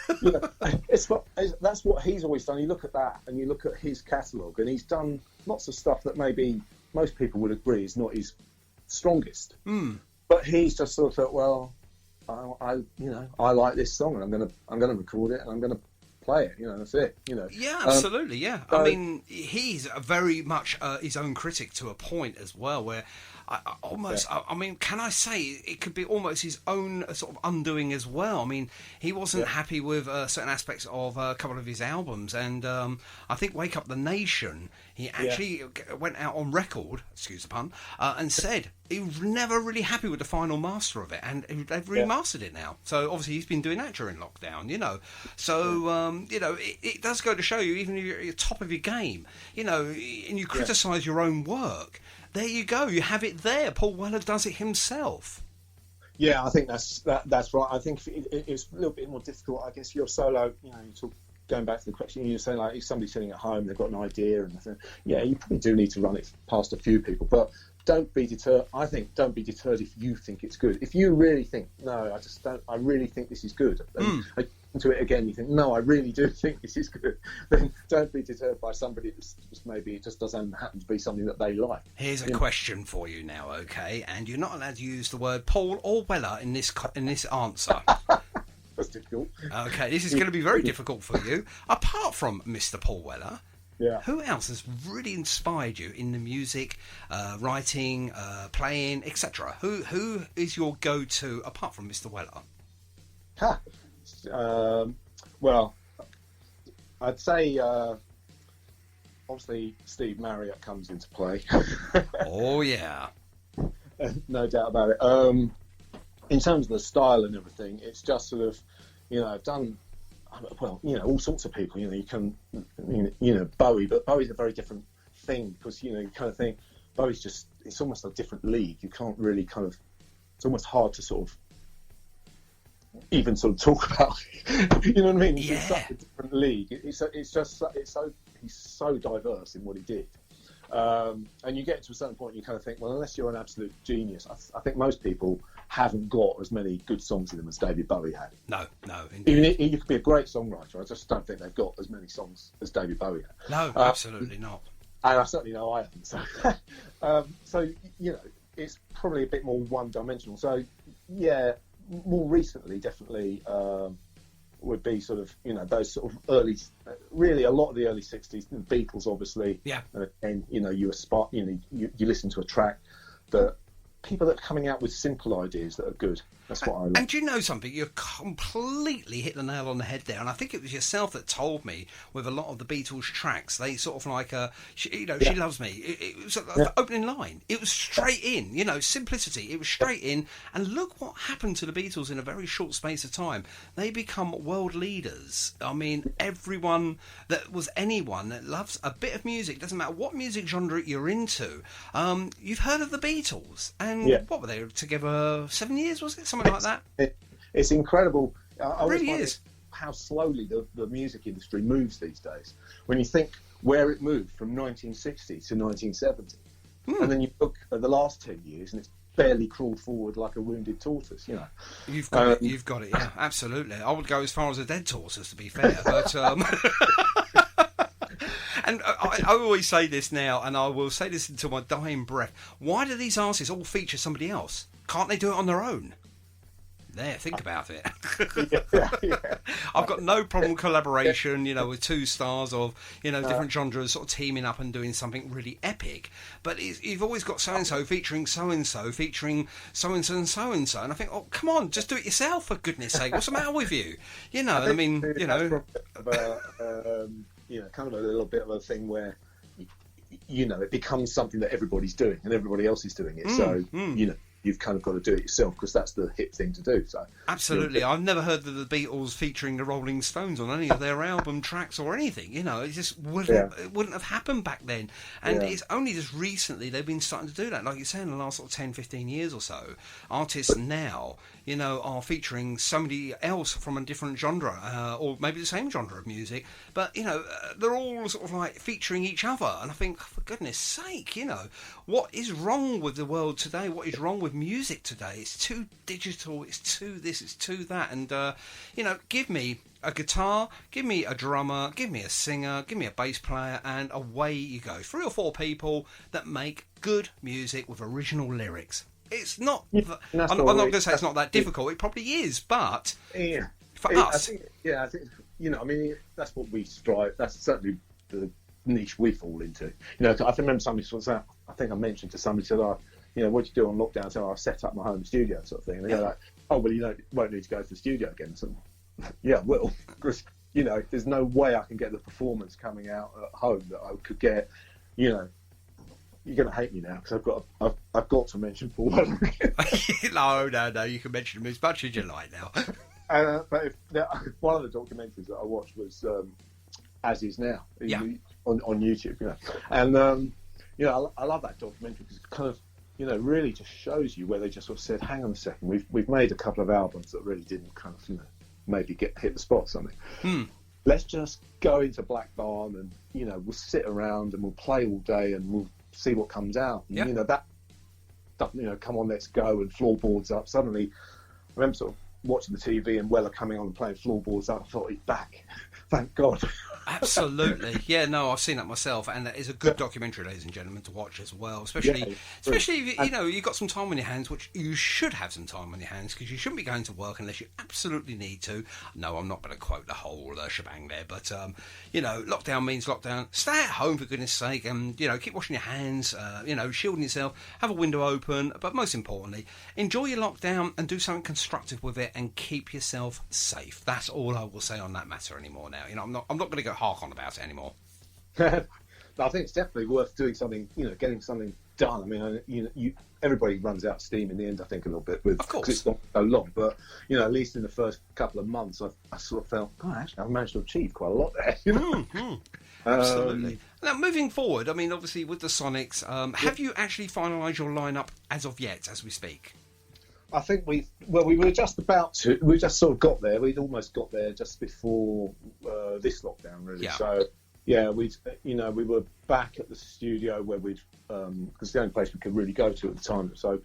S3: that's what he's always done. You look at that and you look at his catalogue, and he's done lots of stuff that maybe most people would agree is not his strongest. But he's just sort of thought, well, I like this song, and I'm gonna record it, and I'm gonna play it. That's it.
S1: Yeah, absolutely. Yeah, I mean, he's very much his own critic to a point as well, where. I mean, can I say it could be almost his own sort of undoing as well? I mean, he wasn't happy with certain aspects of a couple of his albums, and I think Wake Up the Nation, he actually went out on record, excuse the pun, and said he was never really happy with the final master of it, and they've remastered it now. So obviously he's been doing that during lockdown, So, it does go to show you, even if you're at the top of your game, and you criticise your own work, there you go. You have it there. Paul Weller does it himself.
S3: Yeah, I think that's right. I think it's a little bit more difficult. I guess you're solo. Going back to the question, you're saying like if somebody's sitting at home, they've got an idea, and you probably do need to run it past a few people. But don't be deterred. I think don't be deterred if you think it's good. If you really think, no, I just don't. I really think this is good. And to it again, you think, no, I really do think this is good, then don't be deterred by somebody that's just maybe it just doesn't happen to be something that they like.
S1: Here's a question for you now, okay? And you're not allowed to use the word Paul or Weller in this answer.
S3: That's difficult.
S1: Okay, this is going to be very difficult for you. Apart from Mr. Paul Weller, who else has really inspired you in the music, writing, playing, etc.? Who is your go-to apart from Mr. Weller?
S3: Well, I'd say obviously Steve Marriott comes into play.
S1: Oh yeah,
S3: no doubt about it. In terms of the style and everything, it's just sort of, I've done, well, all sorts of people. You can, Bowie, but Bowie's a very different thing because you kind of think Bowie's just, it's almost a different league. You can't really kind of, it's almost hard to sort of even sort of talk about it. You know what I mean? It's such a different league. He's so diverse in what he did. And you get to a certain point, you kind of think, well, unless you're an absolute genius, I think most people haven't got as many good songs in them as David Bowie had.
S1: No, indeed.
S3: You could be a great songwriter. I just don't think they've got as many songs as David Bowie had.
S1: No, absolutely not.
S3: And I certainly know I haven't. So, it's probably a bit more one-dimensional. So, yeah, more recently, definitely would be sort of, those sort of early, really a lot of the early 60s, the Beatles, obviously. Yeah. And you aspire, you listen to a track that people that are coming out with simple ideas that are good. That's what I like.
S1: And do you know something? You completely hit the nail on the head there. And I think it was yourself that told me with a lot of the Beatles tracks, they sort of like, she loves me. It was the opening line. It was straight in, simplicity. It was straight in. And look what happened to the Beatles in a very short space of time. They become world leaders. I mean, anyone that loves a bit of music, doesn't matter what music genre you're into, you've heard of the Beatles. And what were they together? 7 years, was it? Something like that.
S3: It's incredible.
S1: It really is.
S3: How slowly the music industry moves these days. When you think where it moved from 1960 to 1970, and then you look at the last 10 years, and it's barely crawled forward like a wounded tortois.
S1: You've got it. You've got it. Yeah, absolutely. I would go as far as a dead tortoise, to be fair, but. And I always say this now, and I will say this until my dying breath. Why do these artists all feature somebody else? Can't they do it on their own? There, think about it. I've got no problem collaboration, with two stars of, different genres sort of teaming up and doing something really epic. But you've always got so-and-so featuring so-and-so, featuring so-and-so and so-and-so. And I think, oh, come on, just do it yourself, for goodness sake. What's the matter with you? Kind
S3: of a little bit of a thing where, it becomes something that everybody's doing and everybody else is doing it. You've kind of got to do it yourself because that's the hip thing to do. So
S1: absolutely, I've never heard of the Beatles featuring the Rolling Stones on any of their album tracks or anything. It just wouldn't have happened back then. And it's only just recently they've been starting to do that. Like you say, in the last sort of 10, 15 years or so, artists now, are featuring somebody else from a different genre, or maybe the same genre of music, but they're all sort of like featuring each other. And I think, for goodness sake, what is wrong with the world today? What is wrong with music today? It's too digital, it's too this, it's too that, and give me a guitar, give me a drummer, give me a singer, give me a bass player, and away you go. 3 or 4 people that make good music with original lyrics. It's not, I'm not going to say it's not that difficult, it probably is, but for us,
S3: I think that's what we strive, that's certainly the niche we fall into. I remember somebody was that, I think I mentioned to somebody, said, what do you do on lockdown? So I set up my home studio sort of thing. And they're like, oh, well, you won't need to go to the studio again. So, yeah, I will. Because, there's no way I can get the performance coming out at home that I could get, you're going to hate me now because I've got to mention Paul Weller.
S1: No, you can mention him as much as you like now.
S3: But one of the documentaries that I watched was As Is Now on YouTube, And, I love that documentary because it kind of, really just shows you where they just sort of said, hang on a second, we've made a couple of albums that really didn't kind of, maybe hit the spot or something. Let's just go into Black Barn and, we'll sit around and we'll play all day and we'll see what comes out. And, that stuff, come on, let's go, and floorboards up. Suddenly, I remember sort of watching the TV and Weller coming on and playing floorboards, I thought he's back. Thank God.
S1: Absolutely, yeah. No, I've seen that myself, and that is a good documentary, ladies and gentlemen, to watch as well. Especially if you've got some time on your hands, which you should have some time on your hands, because you shouldn't be going to work unless you absolutely need to. No, I'm not going to quote the whole shebang there, but lockdown means lockdown. Stay at home for goodness sake, and keep washing your hands. Shielding yourself. Have a window open, but most importantly, enjoy your lockdown and do something constructive with it, and keep yourself safe. That's all I will say on that matter anymore. Now, I'm not going to go hark on about it anymore.
S3: I think it's definitely worth doing something, getting something done. I mean, everybody runs out of steam in the end, I think, a little bit, because it's not so long. But, at least in the first couple of months, I sort of felt, God, actually, I've managed to achieve quite a lot there.
S1: Absolutely. Now, moving forward, I mean, obviously, with the Soniks, have you actually finalised your lineup as of yet, as we speak?
S3: I think we were just about to. We just sort of got there. We'd almost got there just before this lockdown, really.
S1: Yeah.
S3: So, yeah, we were back at the studio where we'd, because the only place we could really go to at the time was open,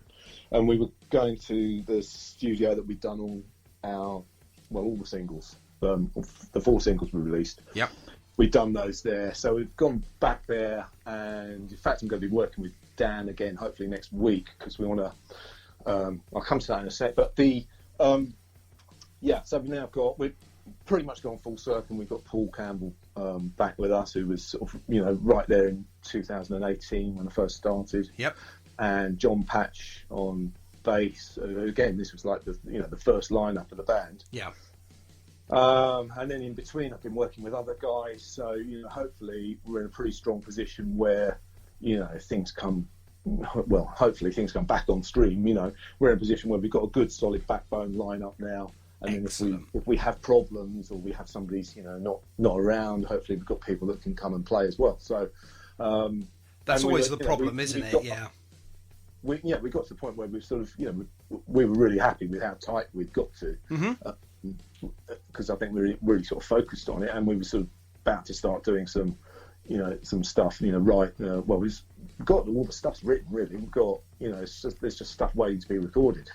S3: and we were going to the studio that we'd done all the singles, the 4 singles we released.
S1: Yep.
S3: We'd done those there, so we've gone back there, and in fact, I'm going to be working with Dan again, hopefully next week, because we want to. I'll come to that in a sec, but so we've pretty much gone full circle. We've got Paul Campbell back with us, who was sort of, right there in 2018 when I first started.
S1: Yep.
S3: And Jon Patch on bass. Again, this was like the first lineup of the band.
S1: Yeah.
S3: And then in between, I've been working with other guys. So, hopefully we're in a pretty strong position where, if things come. Well, hopefully things come back on stream. We're in a position where we've got a good, solid backbone lineup now. And then if we have problems, or we have somebody's not around, hopefully we've got people that can come and play as well. So
S1: that's always the problem, isn't it? Yeah.
S3: We got to the point where we've sort of we were really happy with how tight we'd got to, because I think we really sort of focused on it, and we were sort of about to start doing some stuff, we've got all the stuff's written, really. We've got, there's just stuff waiting to be recorded.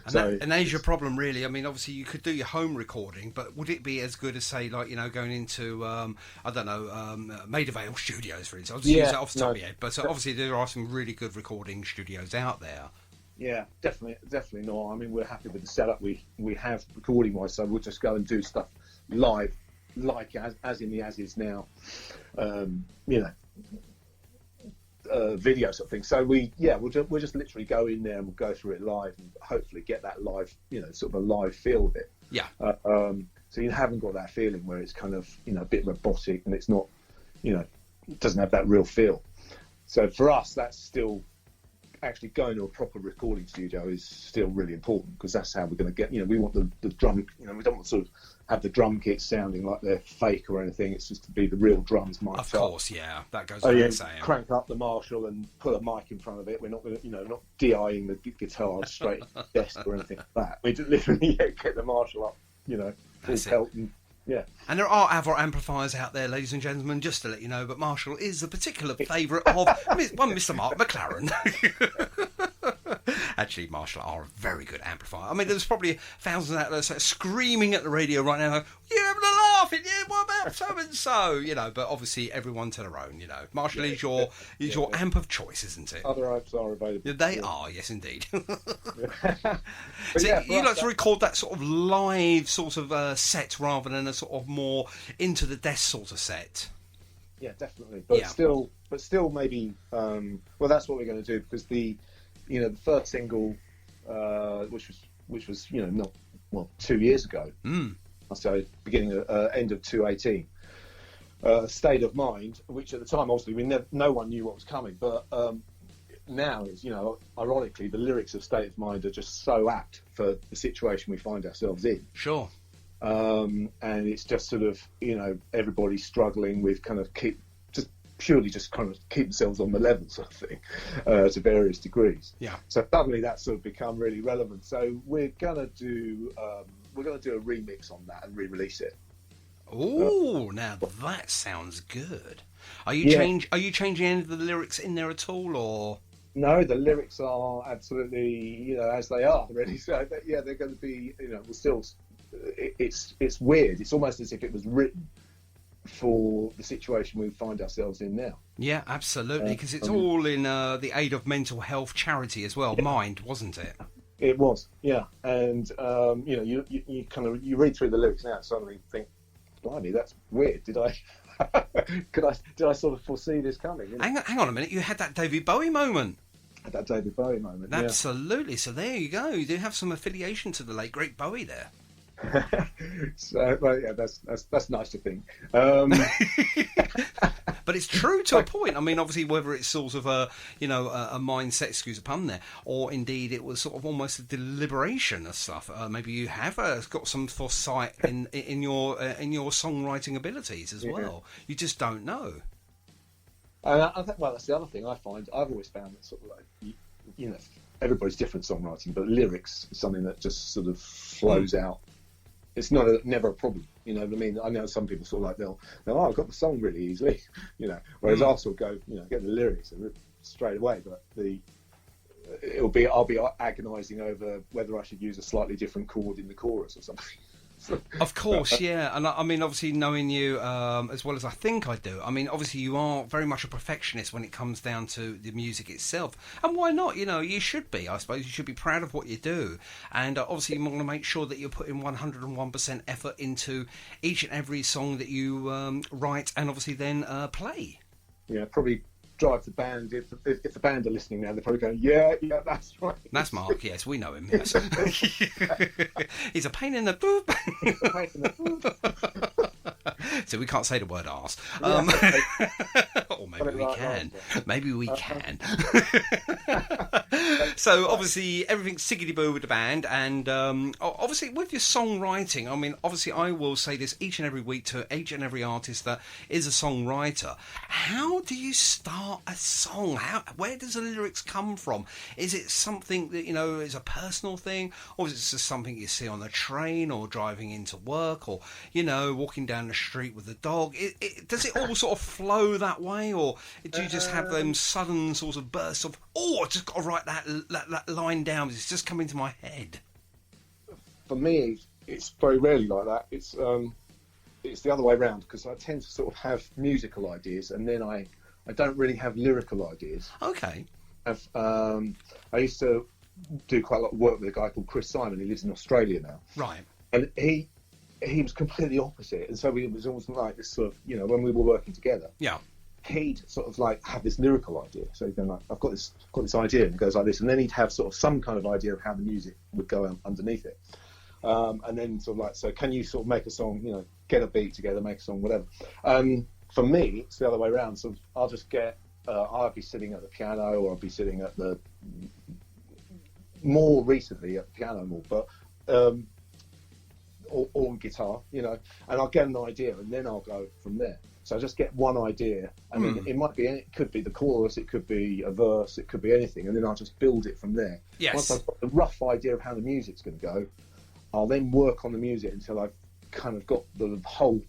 S1: And that is your problem, really. I mean, obviously, you could do your home recording, but would it be as good as, say, like, going into, Maida Vale Studios, for instance? I'll just use that off the top of your head. But obviously, there are some really good recording studios out there.
S3: Yeah, definitely not. I mean, we're happy with the setup we have recording-wise, so we'll just go and do stuff live, like as in the as is now, video sort of thing. So we'll just literally go in there and we'll go through it live and hopefully get that live, sort of a live feel of it.
S1: Yeah.
S3: So you haven't got that feeling where it's kind of a bit robotic and it's not, it doesn't have that real feel. So for us, that's still. Actually going to a proper recording studio is still really important, because that's how we're going to get, we want the drum, we don't want to sort of have the drum kits sounding like they're fake or anything. It's just to be the real drums mic'd
S1: Of course, yeah, that goes
S3: without
S1: saying.
S3: Crank up the Marshall and put a mic in front of it. We're not going to, not DIing the guitar straight at the desk or anything like that. We just literally get the Marshall up, full pelt and. Yeah.
S1: And there are other amplifiers out there, ladies and gentlemen, just to let you know, but Marshall is a particular favourite of one Mr. Mark McClaran. Actually, Marshall are a very good amplifier. I mean, there's probably thousands out there screaming at the radio right now, like, you're having a laugh, what about so-and-so? But obviously everyone to their own, Marshall is your amp of choice, isn't it?
S3: Other amps are available.
S1: They are, yes, indeed. So you like to record that sort of live sort of set rather than a sort of more into the desk sort of set?
S3: Yeah, definitely. But still maybe, that's what we're going to do, because the first single, which was 2 years ago. So beginning of end of 2018, State of Mind, which at the time obviously no one knew what was coming, but now is ironically the lyrics of State of Mind are just so apt for the situation we find ourselves in.
S1: Sure.
S3: And it's just sort of everybody struggling with kind of purely just kind of keep themselves on the level sort of thing, to various degrees.
S1: Yeah.
S3: So suddenly that's sort of become really relevant. So we're gonna do a remix on that and re-release it.
S1: Oh, now that sounds good. Are you changing any of the lyrics in there at all, or?
S3: No, the lyrics are absolutely, as they are, really. So, yeah, they're going to be, we'll still. It's weird. It's almost as if it was written for the situation we find ourselves in now.
S1: Yeah, absolutely, because it's all in the aid of mental health charity as well. Yeah. Mind, wasn't it?
S3: It was, yeah. And you kind of read through the lyrics now and suddenly think, blimey, that's weird. Did I sort of foresee this coming?
S1: Hang on a minute. You had that David Bowie moment.
S3: That David Bowie moment.
S1: Absolutely. Yeah. So there you go. You do have some affiliation to the late great Bowie there.
S3: So, well, yeah, that's nice to think.
S1: But it's true to a point. I mean, obviously, whether it's sort of a mindset, excuse the pun there, or indeed it was sort of almost a deliberation of stuff. Maybe you have got some foresight in your songwriting abilities as well. You just don't know.
S3: I think, well, that's the other thing I find. I've always found that sort of like, everybody's different songwriting, but lyrics is something that just sort of flows out. It's never a problem, I mean, I know some people sort of like I've got the song really easily, whereas I'll sort of go, get the lyrics straight away, but I'll be agonising over whether I should use a slightly different chord in the chorus or something.
S1: Of course, yeah. And I mean, obviously, knowing you as well as I think I do, I mean, obviously, you are very much a perfectionist when it comes down to the music itself. And why not? You should be, I suppose. You should be proud of what you do. And obviously, you want to make sure that you're putting 101% effort into each and every song that you write and obviously then play.
S3: Yeah, probably drive the band. If the band are listening now, they're probably going, yeah, that's right.
S1: That's Mark. Yes, we know him. Yes. He's a pain in the boob. So we can't say the word arse. Or maybe we can. Maybe we can. So obviously everything's siggity-boo with the band, and obviously with your songwriting, I mean, obviously I will say this each and every week to each and every artist that is a songwriter. How do you start a song? Where does the lyrics come from? Is it something that, is a personal thing, or is it just something you see on the train or driving into work, or, walking down the street with the dog? Does it all sort of flow that way, or do you just have them sudden sort of bursts of, I just got to write that line down, it's just come into my head?
S3: For me, it's very rarely like that. It's the other way around, because I tend to sort of have musical ideas, and then I don't really have lyrical ideas.
S1: Okay.
S3: I used to do quite a lot of work with a guy called Chris Simon. He lives in Australia now.
S1: Right.
S3: And he was completely opposite. And so it was almost like this sort of, when we were working together. Yeah. He'd sort of like have this lyrical idea. So he'd go like, I've got this idea, and it goes like this. And then he'd have sort of some kind of idea of how the music would go underneath it. And then sort of like, so can you sort of make a song, get a beat together, make a song, whatever. For me, it's the other way around. So I'll just get, I'll be sitting at the piano, or I'll be sitting at more recently at the piano more, but, or on guitar, and I'll get an idea, and then I'll go from there. So I just get one idea, and then it could be the chorus, it could be a verse, it could be anything, and then I'll just build it from there.
S1: Yes.
S3: Once I've got a rough idea of how the music's going to go, I'll then work on the music until I've kind of got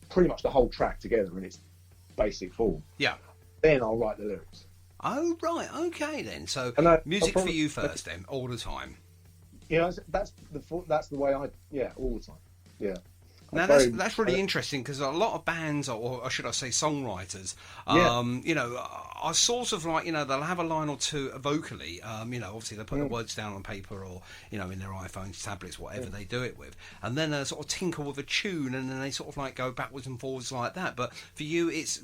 S3: pretty much the whole track together in its basic form. Yeah. Then I'll write the lyrics.
S1: Oh, right, okay then. So music for you first then, all the time.
S3: That's the way all the time. Yeah.
S1: Now that's really interesting, because a lot of bands, or should I say songwriters, are sort of like, they'll have a line or two vocally, obviously they put the words down on paper, or, in their iPhones, tablets, whatever they do it with, and then they sort of tinkle with a tune, and then they sort of like go backwards and forwards like that. But for you, it's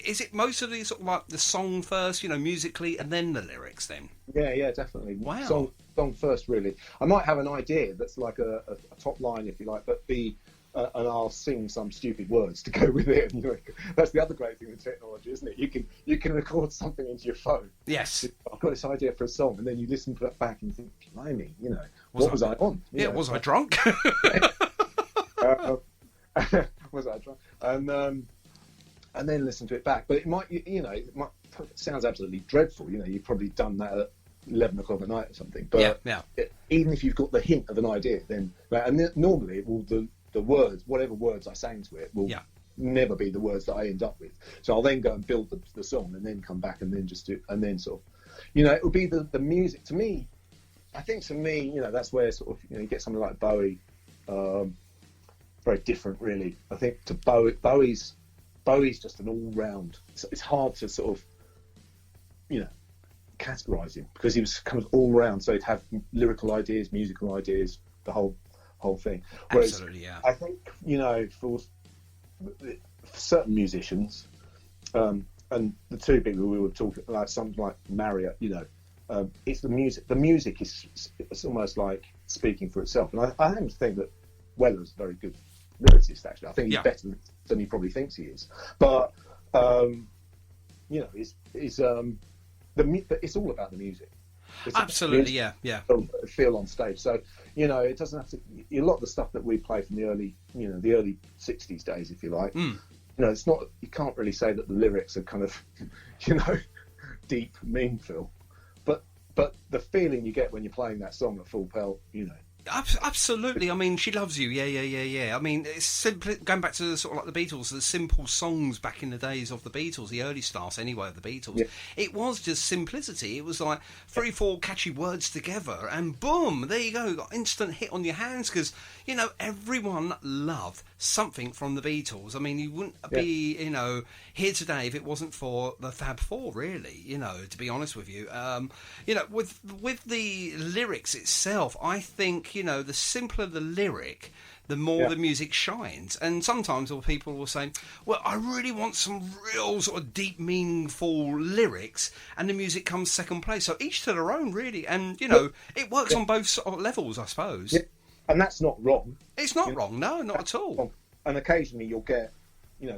S1: is it mostly sort of like the song first, musically, and then the lyrics then?
S3: Yeah, definitely.
S1: Wow.
S3: Song first, really. I might have an idea that's like a top line, if you like, but and I'll sing some stupid words to go with it. That's the other great thing with technology, isn't it? You can record something into your phone.
S1: Yes.
S3: I've got this idea for a song, and then you listen to it back and think, blimey, what was I on?
S1: Was I drunk?
S3: Was I drunk? And then listen to it back. But it might, it sounds absolutely dreadful. You've probably done that at 11 o'clock at night or something. But even if you've got the hint of an idea, then normally it will the words, whatever words I sang to it, will never be the words that I end up with. So I'll then go and build the song, and then come back and then just do, and then sort of it would be the music. To me, I think that's where sort of, you get something like Bowie, very different, really. I think to Bowie's just an all-round. It's hard to sort of, categorise him, because he was kind of all-round. So he'd have lyrical ideas, musical ideas, the whole thing. Whereas
S1: Absolutely, yeah.
S3: I think, for certain musicians, and the two people we were talking like, something like Marriott, it's the music. The music it's almost like speaking for itself. And I happen to think that Weller's a very good lyricist. Actually, I think he's better than he probably thinks he is. But it's all about the music.
S1: Absolutely, yeah.
S3: Feel on stage. So it doesn't have to. A lot of the stuff that we play from the early '60s days, if you like. It's not. You can't really say that the lyrics are kind of, deep, meaningful. But the feeling you get when you're playing that song at full pelt,
S1: Absolutely. I mean, She Loves You. Yeah. I mean, it's simply going back to sort of like the Beatles, the simple songs back in the days of the Beatles, the early starts anyway of the Beatles. Yeah. It was just simplicity. It was like 3-4 catchy words together, and boom, there you go, got instant hit on your hands, because everyone loved something from the Beatles. I mean, you wouldn't be here today if it wasn't for the Fab Four, really. To be honest with you, with the lyrics itself, I think. The simpler the lyric, the more the music shines. And sometimes people will say, well, I really want some real sort of deep, meaningful lyrics, and the music comes second place. So each to their own, really. And, it works on both sort of levels, I suppose.
S3: Yeah. And that's not wrong.
S1: It's not wrong, no, not at all.
S3: Wrong. And occasionally you'll get,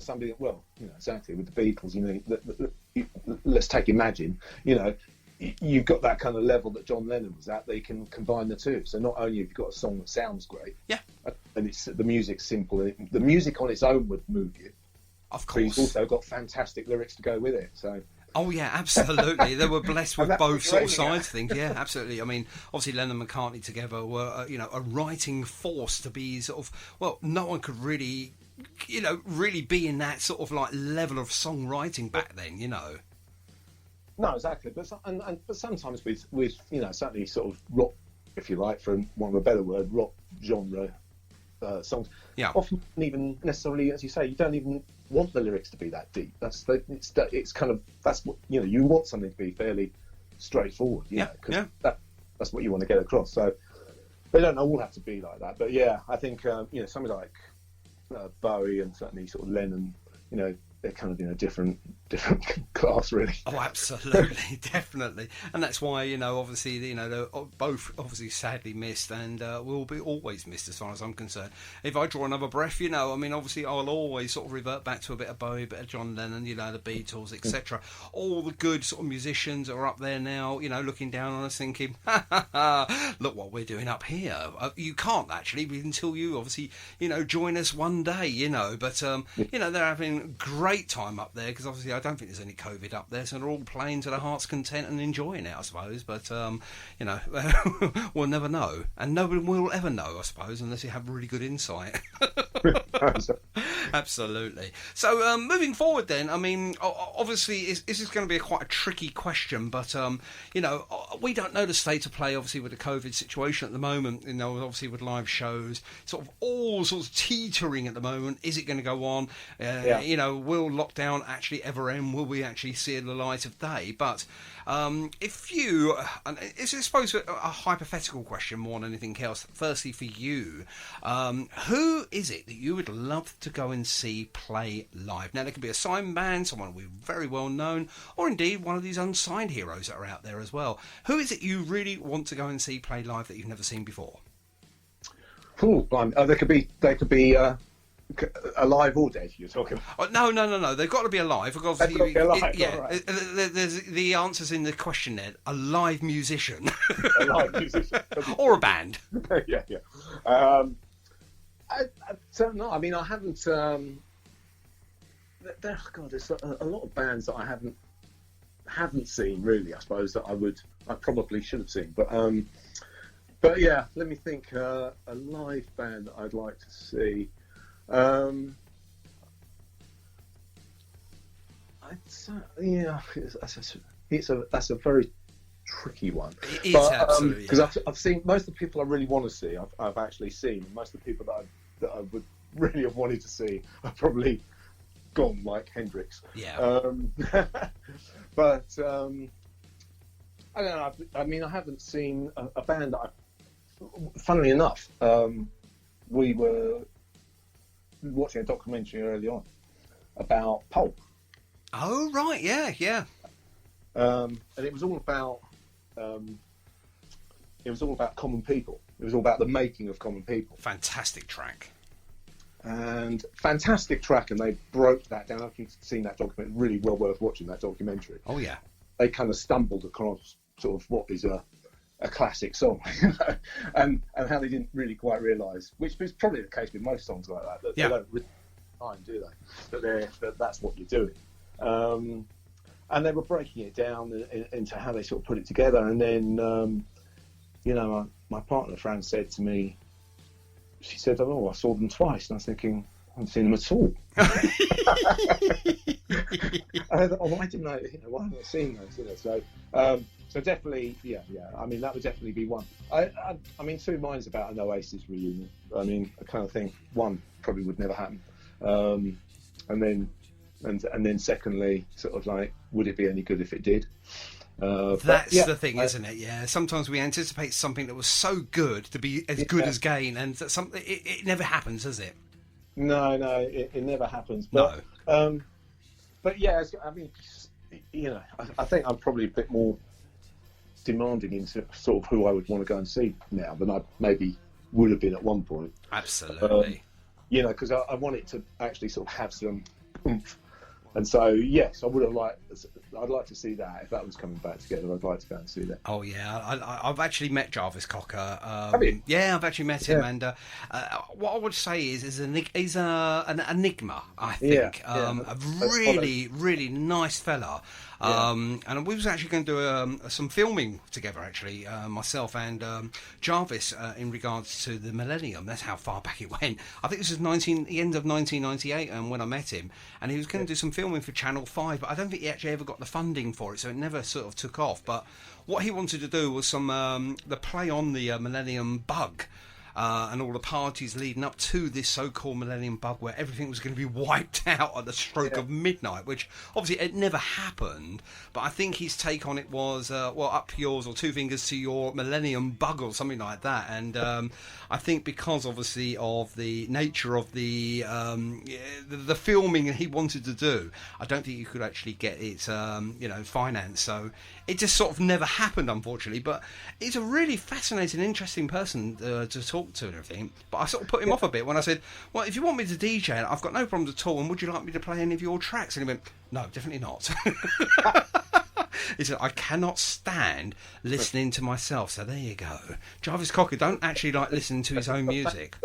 S3: somebody, exactly, with the Beatles, let's take Imagine, you've got that kind of level that John Lennon was at. They can combine the two. So not only have you got a song that sounds great, and it's the music's simple. The music on its own would move you.
S1: Of course.
S3: But you've also got fantastic lyrics to go with it. So.
S1: Oh yeah, absolutely. They were blessed with both sort of sides of things. Yeah, absolutely. I mean, obviously Lennon and McCartney together were, a writing force to be sort of. Well, no one could really, really be in that sort of like level of songwriting back then.
S3: No, exactly. But sometimes with certainly sort of rock, if you like, for want of a better word, rock genre songs. Yeah. Often even necessarily, as you say, you don't even want the lyrics to be that deep. It's kind of that's what you want something to be fairly straightforward. Because that's what you want to get across. So they don't all have to be like that. But yeah, I think somebody like Bowie and certainly sort of Lennon, they're kind of in a different class, really.
S1: Oh, absolutely, definitely, and that's why obviously they're both obviously sadly missed, and will be always missed as far as I'm concerned. If I draw another breath, I mean, obviously I'll always sort of revert back to a bit of Bowie, a bit of John Lennon, the Beatles, etc. All the good sort of musicians are up there now, looking down on us, thinking, look what we're doing up here. You can't actually until you obviously join us one day, but they're having great time up there, because obviously I don't think there's any COVID up there, so they're all playing to their heart's content and enjoying it, I suppose. But we'll never know, and nobody will ever know, I suppose, unless you have really good insight. Absolutely. So moving forward then, I mean, obviously this is going to be quite a tricky question, but we don't know the state of play obviously with the COVID situation at the moment, obviously with live shows sort of all sorts of teetering at the moment. Is it going to go on? Will lockdown actually ever end? Will we actually see the light of day? But if you, and it's I suppose a hypothetical question more than anything else, firstly for you, who is it that you would love to go and see play live? Now, there could be a signed band, someone we're very well known, or indeed one of these unsigned heroes that are out there as well. Who is it you really want to go and see play live that you've never seen before?
S3: They could be alive or dead, you're talking about?
S1: No. They've got to be alive. Because
S3: they've got to be alive.
S1: Right. There's the answers in the question there. A live musician.
S3: A live musician.
S1: Or a band.
S3: Yeah. I don't know. I mean, I haven't... there's a lot of bands that I haven't seen, really, I suppose, that I probably should have seen. But yeah, let me think. A live band that I'd like to see... that's a very tricky one.
S1: It is, absolutely.
S3: Because I've seen most of the people I really want to see. I've actually seen. Most of the people that I would really have wanted to see are probably gone, like Hendrix.
S1: Yeah.
S3: But I don't know. I mean, I haven't seen a band that funnily enough, we were watching a documentary early on about Pulp.
S1: Oh, right, yeah.
S3: And it was all about common people. It was all about the making of Common People.
S1: Fantastic track.
S3: And fantastic track, and they broke that down. I've seen that documentary, really well worth watching that documentary.
S1: Oh, yeah.
S3: They kind of stumbled across sort of what is a classic song, and how they didn't really quite realise, which is probably the case with most songs like that, they don't really time, do they? But that's what you're doing. And they were breaking it down into how they sort of put it together, and then my partner Fran said to me, she said, "Oh, I saw them twice," and I was thinking, I haven't seen them at all. And I thought, oh, why haven't I seen those? So definitely, yeah. I mean, that would definitely be one. I mean, two minds about an Oasis reunion. I mean, I kind of think one probably would never happen, and then secondly, sort of like, would it be any good if it did?
S1: That's the thing, isn't it? Yeah. Sometimes we anticipate something that was so good to be as good as Gain, and something it never happens, does it?
S3: No, it never happens. But, no. But yeah, I mean, I think I'm probably a bit more demanding into sort of who I would want to go and see now than I maybe would have been at one point.
S1: Absolutely.
S3: Because I want it to actually sort of have some oomph. And so, yes, I'd like to see that. If that was coming back together, I'd like to go and see that.
S1: Oh, yeah. I've actually met Jarvis Cocker.
S3: Have you?
S1: Yeah, I've actually met him. And what I would say is he's an enigma, I think. A really, really nice fella. And we was actually going to do some filming together, actually, myself and Jarvis, in regards to the Millennium. That's how far back it went. I think this was the end of 1998 when I met him, and he was going to do some filming for Channel 5, but I don't think he actually ever got the funding for it, so it never sort of took off. But what he wanted to do was some the play on the Millennium Bug. And all the parties leading up to this so-called Millennium Bug, where everything was going to be wiped out at the stroke of midnight, which obviously it never happened. But I think his take on it was, up yours or two fingers to your Millennium Bug or something like that. And I think because obviously of the nature of the filming he wanted to do, I don't think you could actually get it, financed. So it just sort of never happened, unfortunately. But he's a really fascinating, interesting person to talk to and everything, but I sort of put him off a bit when I said, well, if you want me to DJ, I've got no problems at all, and would you like me to play any of your tracks? And he went, no, definitely not. He said, I cannot stand listening to myself. So there you go. Jarvis Cocker don't actually like listening to his own music.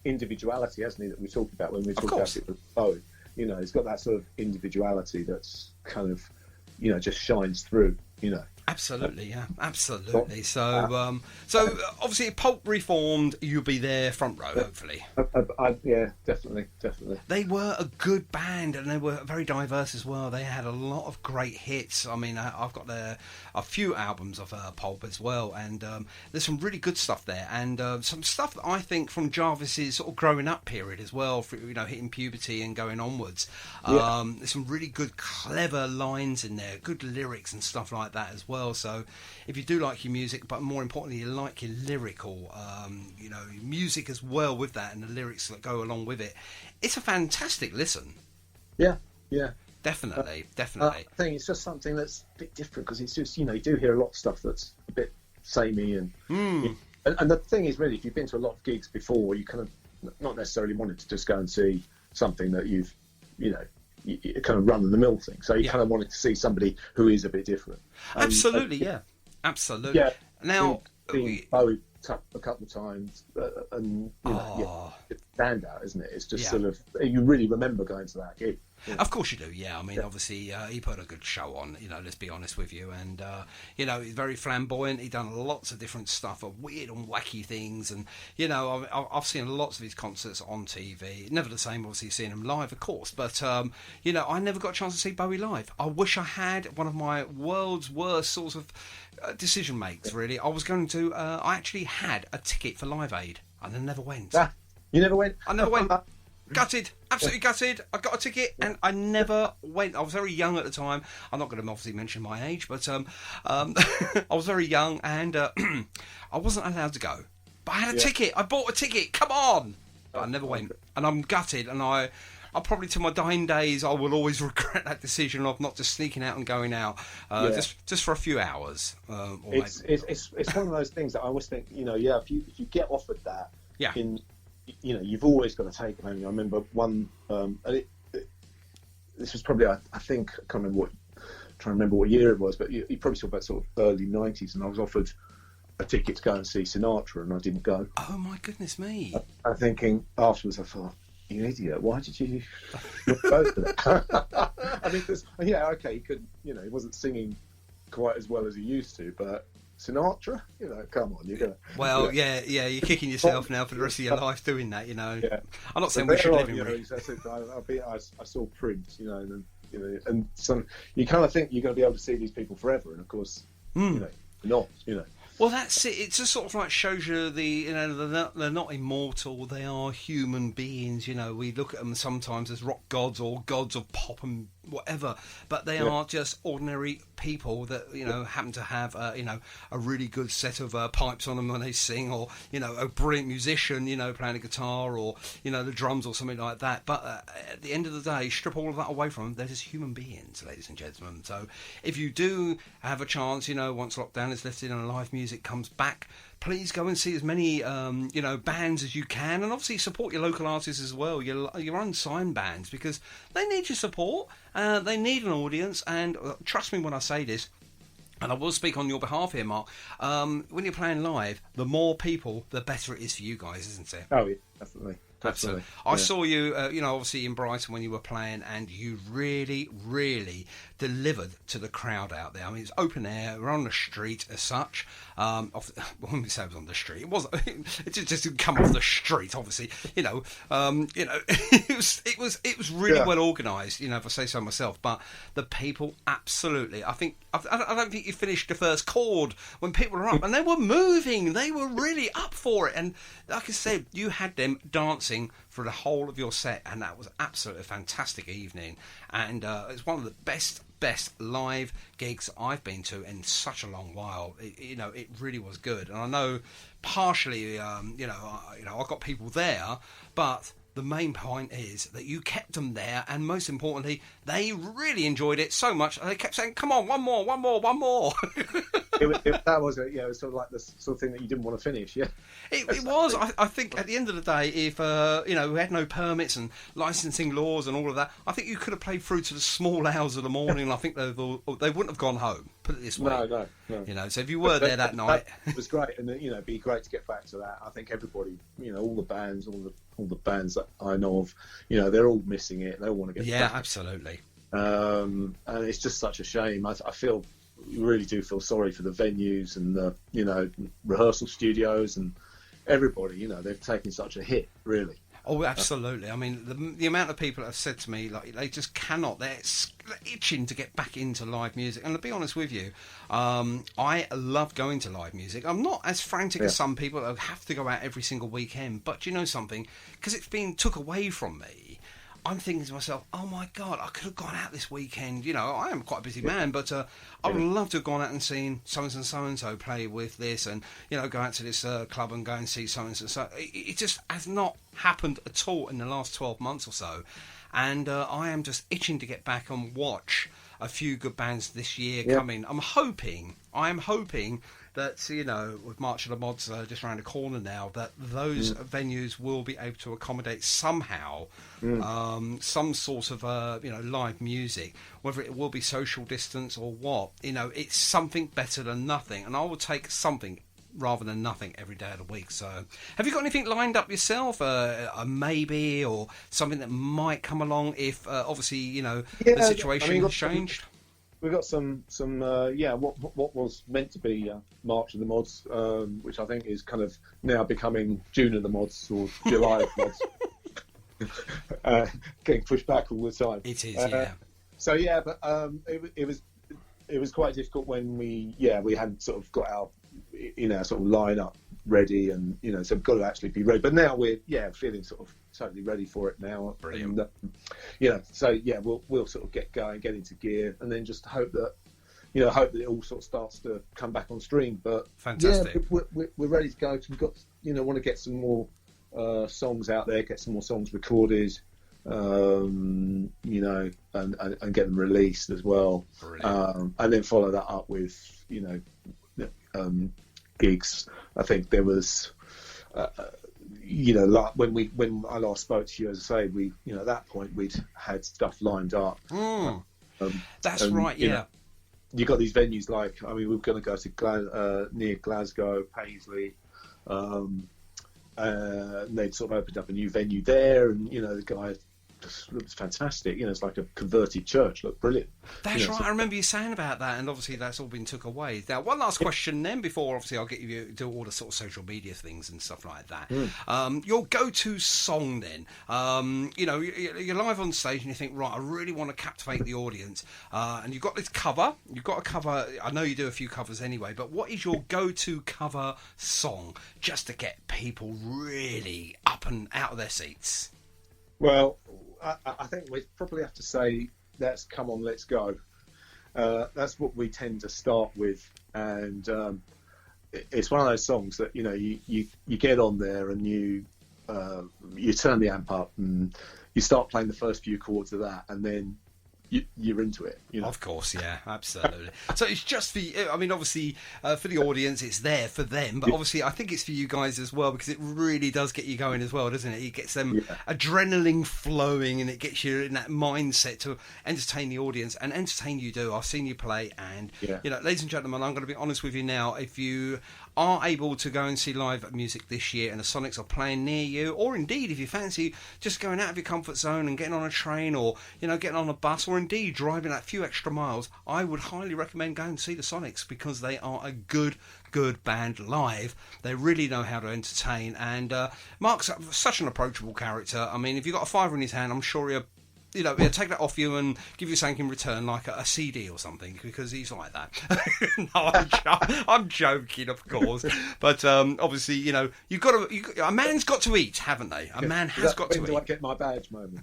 S3: Individuality, hasn't he, that we talked about when we talked about it with Bowie. He's got that sort of individuality that's kind of, just shines through,
S1: Absolutely, yeah, absolutely. So, obviously, if Pulp reformed, you'll be there front row, hopefully.
S3: Yeah, definitely.
S1: They were a good band, and they were very diverse as well. They had a lot of great hits. I mean, I've got a few albums of Pulp as well, and there's some really good stuff there, and some stuff that I think from Jarvis's sort of growing up period as well, for, hitting puberty and going onwards. There's some really good, clever lines in there, good lyrics and stuff like that as well. So if you do like your music, but more importantly you like your lyrical music as well with that, and the lyrics that go along with it, it's a fantastic listen.
S3: Yeah
S1: definitely.
S3: I think it's just something that's a bit different, because it's just, you do hear a lot of stuff that's a bit samey, and and the thing is, really, if you've been to a lot of gigs before, you kind of not necessarily wanted to just go and see something that you've kind of run-of-the-mill thing. So you kind of wanted to see somebody who is a bit different.
S1: Absolutely.
S3: Yeah.
S1: Now,
S3: Bowie a couple of times, and standout, isn't it? It's just
S1: Yeah.
S3: sort of, you really remember going to that gig. Yeah.
S1: Of course you do, yeah. I mean, obviously, he put a good show on, let's be honest with you. And, he's very flamboyant. He's done lots of different stuff, of weird and wacky things. And, I've seen lots of his concerts on TV. Never the same, obviously, seeing him live, of course. But, I never got a chance to see Bowie live. I wish I had. One of my world's worst sorts of decision makes, really. I was going to, I actually had a ticket for Live Aid, and I never went.
S3: Ah, you never went?
S1: I never went. Gutted, absolutely gutted. I got a ticket and I never went. I was very young at the time. I'm not going to obviously mention my age, but I was very young and I wasn't allowed to go. But I had a ticket. I bought a ticket. Come on! But I never went, and I'm gutted. And I probably to my dying days, I will always regret that decision of not just sneaking out and going out just for a few hours.
S3: It's one of those things that I always think, if you get offered that,
S1: yeah.
S3: You've always got to take it. I remember one, this was probably, I think, I can't remember trying to remember what year it was, but you probably saw about sort of early 90s, and I was offered a ticket to go and see Sinatra, and I didn't go.
S1: Oh my goodness me!
S3: I'm thinking afterwards, I thought, you idiot! Why did you not go to that? I mean, okay, he could, he wasn't singing quite as well as he used to, but Sinatra, come on, you're gonna.
S1: Well, yeah, you're kicking yourself now for the rest of your life doing that,
S3: Yeah.
S1: I'm not saying we should live in.
S3: I saw Prince, and some you kind of think you're going to be able to see these people forever, and of course, not.
S1: Well, that's it. It just sort of like shows you they're not immortal. They are human beings. We look at them sometimes as rock gods or gods of pop and whatever, but they are just ordinary people that happen to have a really good set of pipes on them when they sing, or a brilliant musician playing a guitar, or the drums or something like that. But at the end of the day, strip all of that away from them, they're just human beings, ladies and gentlemen. So if you do have a chance, once lockdown is lifted and live music comes back, please go and see as many bands as you can, and obviously support your local artists as well, your unsigned bands, because they need your support. They need an audience, and trust me when I say this, and I will speak on your behalf here, Mark. When you're playing live, the more people, the better it is for you guys, isn't it?
S3: Oh, yeah, definitely. Absolutely.
S1: I saw you, obviously in Brighton when you were playing, and you really, really delivered to the crowd out there. I mean, it's open air, we're on the street as such. When we say it was on the street, it wasn't. It just didn't come off the street, obviously. It was really well organised. If I say so myself. But the people, absolutely. I don't think you finished the first chord when people were up, and they were moving. They were really up for it, and like I said, you had them dancing for the whole of your set, and that was absolutely a fantastic evening. And it's one of the best live gigs I've been to in such a long while. It really was good, and I know partially, I got people there, but the main point is that you kept them there, and most importantly, they really enjoyed it so much, and they kept saying, "Come on, one more."
S3: That was it. Yeah, it was sort of like the sort of thing that you didn't want to finish. Yeah,
S1: it was. I think at the end of the day, if we had no permits and licensing laws and all of that, I think you could have played through to the small hours of the morning. And I think they wouldn't have gone home. Put it this way.
S3: No.
S1: So if you were there that night,
S3: it was great, and it'd be great to get back to that. I think everybody, all the bands, all the bands that I know of, they're all missing it. They all want to get back.
S1: Yeah, absolutely.
S3: And it's just such a shame. I feel, you really do feel sorry for the venues and the, rehearsal studios and everybody. They've taken such a hit, really.
S1: Oh, absolutely. I mean, the amount of people that have said to me, like, they just cannot. They're itching to get back into live music. And to be honest with you, I love going to live music. I'm not as frantic as some people that have to go out every single weekend. But you know something? Because it's been took away from me, I'm thinking to myself, oh my God, I could have gone out this weekend. I am quite a busy man, but I would love to have gone out and seen so-and-so play with this, and, go out to this club and go and see so-and-so. It just has not happened at all in the last 12 months or so. And I am just itching to get back and watch a few good bands this year coming. I'm hoping that, with March of the Mods just around the corner now, that those venues will be able to accommodate somehow some sort of, live music, whether it will be social distance or what. It's something better than nothing, and I will take something rather than nothing every day of the week. So, have you got anything lined up yourself? A maybe, or something that might come along if, obviously, the situation has changed?
S3: We've got some what was meant to be March of the Mods, which I think is kind of now becoming June of the Mods or July of the Mods. Getting pushed back all the time.
S1: It is, yeah.
S3: So yeah, but it was quite difficult when we hadn't sort of got our sort of lineup ready, and so we've got to actually be ready. But now we're feeling sort of totally ready for it now.
S1: Brilliant.
S3: And, so we'll sort of get going, get into gear, and then just hope that it all sort of starts to come back on stream. But
S1: fantastic.
S3: Yeah, we're ready to go. We've got want to get some more songs out there, get some more songs recorded, and get them released as well. And then follow that up with gigs. I think there was like when I last spoke to you, as I say, we at that point we'd had stuff lined up.
S1: That's right. Yeah.
S3: You got these venues like, we were going to go to near Glasgow, Paisley, and they'd sort of opened up a new venue there, and the guy just looks fantastic. It's like a converted church. Looked brilliant.
S1: That's right. I remember you saying about that, and obviously that's all been took away. Now, one last question then, before obviously I'll get you to do all the sort of social media things and stuff like that. Your go-to song then, you're live on stage and you think, right, I really want to captivate the audience, and you've got this cover. You've got a cover. I know you do a few covers anyway, but what is your go-to cover song just to get people really up and out of their seats?
S3: Well, I think we probably have to say that's "Come On, Let's Go." That's what we tend to start with, and it's one of those songs that you get on there and you turn the amp up and you start playing the first few chords of that, and then you're into it.
S1: Of course, yeah, absolutely. So it's just for you. Obviously, for the audience, it's there for them, but obviously, I think it's for you guys as well, because it really does get you going as well, doesn't it? It gets them adrenaline flowing, and it gets you in that mindset to entertain the audience and entertain you. I've seen you play, and ladies and gentlemen, I'm going to be honest with you now. If you are able to go and see live music this year and the Soniks are playing near you, or indeed if you fancy just going out of your comfort zone and getting on a train, or getting on a bus, or indeed driving that few extra miles, I would highly recommend going and see the Soniks, because they are a good band live. They really know how to entertain, and Mark's such an approachable character. If you've got a $5 in his hand, I'm sure he'll take that off you and give you something in return, like a CD or something, because he's like that. No, I'm joking, of course. But obviously, you've got to. A man's got to eat, haven't they? A man has got to eat.
S3: Do I get my badge moment?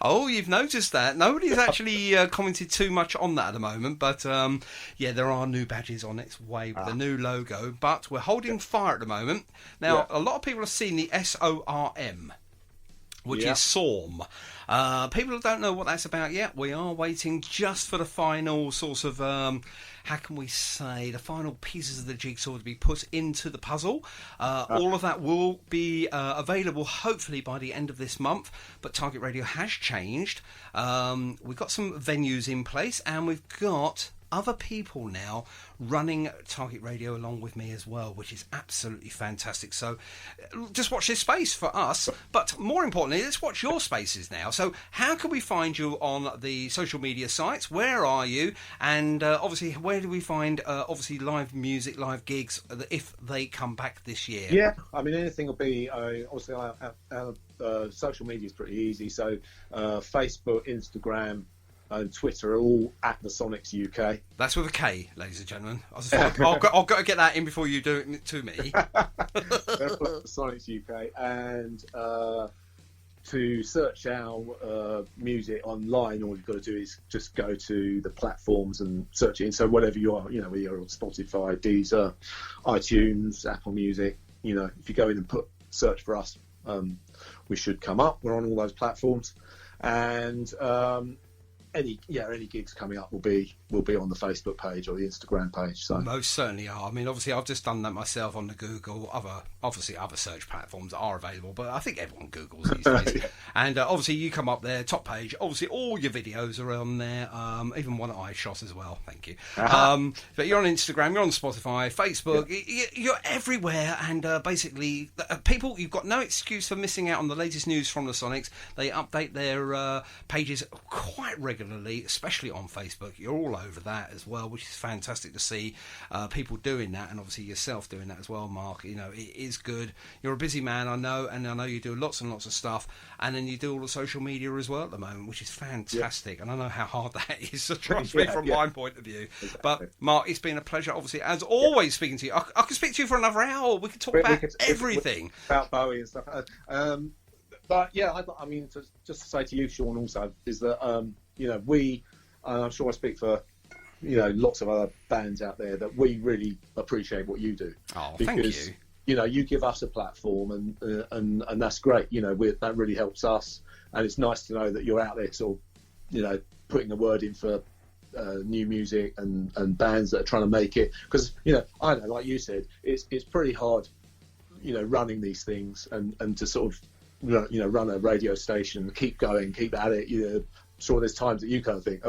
S1: Oh, you've noticed that. Nobody's actually commented too much on that at the moment, but there are new badges on its way with a new logo. But we're holding fire at the moment. Now, a lot of people have seen the SORM, which is SORM. People don't know what that's about yet. We are waiting just for the final sort of, how can we say, the final pieces of the jigsaw to be put into the puzzle. All of that will be available hopefully by the end of this month, but Target Radio has changed. We've got some venues in place, and we've got other people now running Target Radio along with me as well, which is absolutely fantastic. So just watch this space for us, but more importantly, let's watch your spaces now. So how can we find you on the social media sites? Where are you? And obviously, where do we find obviously live music, live gigs, if they come back this year?
S3: Yeah, anything will be, obviously our social media is pretty easy. So Facebook, Instagram, and Twitter are all at the Soniks UK.
S1: That's with a K, ladies and gentlemen. I've got to get that in before you do it to me.
S3: The Soniks UK, and to search our music online, all you've got to do is just go to the platforms and search it in. So whatever you are, whether you're on Spotify, Deezer, iTunes, Apple Music, if you go in and search for us, we should come up. We're on all those platforms, and any gigs coming up will be on the Facebook page or the Instagram page. So
S1: most certainly are. I mean, obviously, I've just done that myself on the Google. Other search platforms are available, but I think everyone Googles these days.
S3: Yeah.
S1: And obviously, you come up there, top page. Obviously, all your videos are on there. Even one that I shot as well. Thank you. But you're on Instagram, you're on Spotify, Facebook. Yeah. You're everywhere, and basically, people, you've got no excuse for missing out on the latest news from the Soniks. They update their pages quite regularly, especially on Facebook. You're all over that as well, which is fantastic to see people doing that, and obviously yourself doing that as well, Mark. You know, it is good. You're a busy man, I know, and I know you do lots and lots of stuff, and then you do all the social media as well at the moment, which is fantastic. And I know how hard that is, so trust me from my point of view. Exactly. But Mark, it's been a pleasure, obviously, as always, speaking to you. I could speak to you for another hour. We could talk about everything.
S3: About Bowie and stuff. But yeah, I mean, just to say to you, Sean, also, is that, I'm sure I speak for, lots of other bands out there, that we really appreciate what you do.
S1: Oh, thank you.
S3: You give us a platform, and that's great. That really helps us, and it's nice to know that you're out there sort of, putting the word in for new music and bands that are trying to make it. Because, I know, like you said, it's pretty hard, running these things and to sort of, run a radio station, keep going, keep at it. Sure, there's times that you kind of think,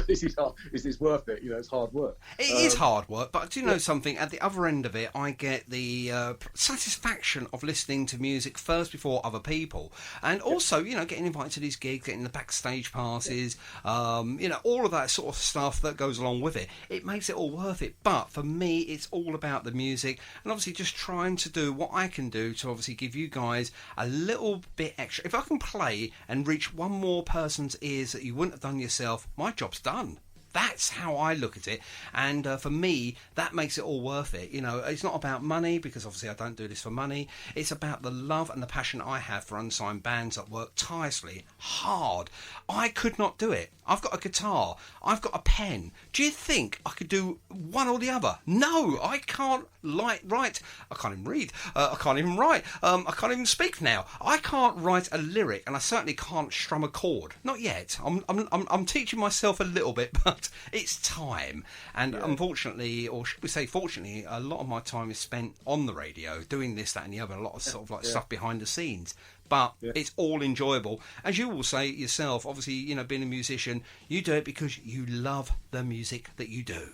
S3: this is hard. Is this worth it? It's hard work.
S1: It is hard work, but do you know something? At the other end of it, I get the satisfaction of listening to music first before other people, and also, getting invited to these gigs, getting the backstage passes, all of that sort of stuff that goes along with it. It makes it all worth it. But for me, it's all about the music, and obviously just trying to do what I can do to obviously give you guys a little bit extra. If I can play and reach one more person's ears that you wouldn't have done yourself, my job's done. That's how I look at it, and for me, that makes it all worth it. It's not about money, because obviously I don't do this for money. It's about the love and the passion I have for unsigned bands that work tirelessly hard. I could not do it. I've got a guitar, I've got a pen. Do you think I could do one or the other? No, I can't write. I can't even read. I can't even write. I can't even speak now. I can't write a lyric, and I certainly can't strum a chord. Not yet. I'm teaching myself a little bit, but it's time. And unfortunately, or should we say fortunately, a lot of my time is spent on the radio, doing this, that, and the other. A lot of sort of stuff behind the scenes. But it's all enjoyable. As you will say yourself, obviously, being a musician, you do it because you love the music that you do.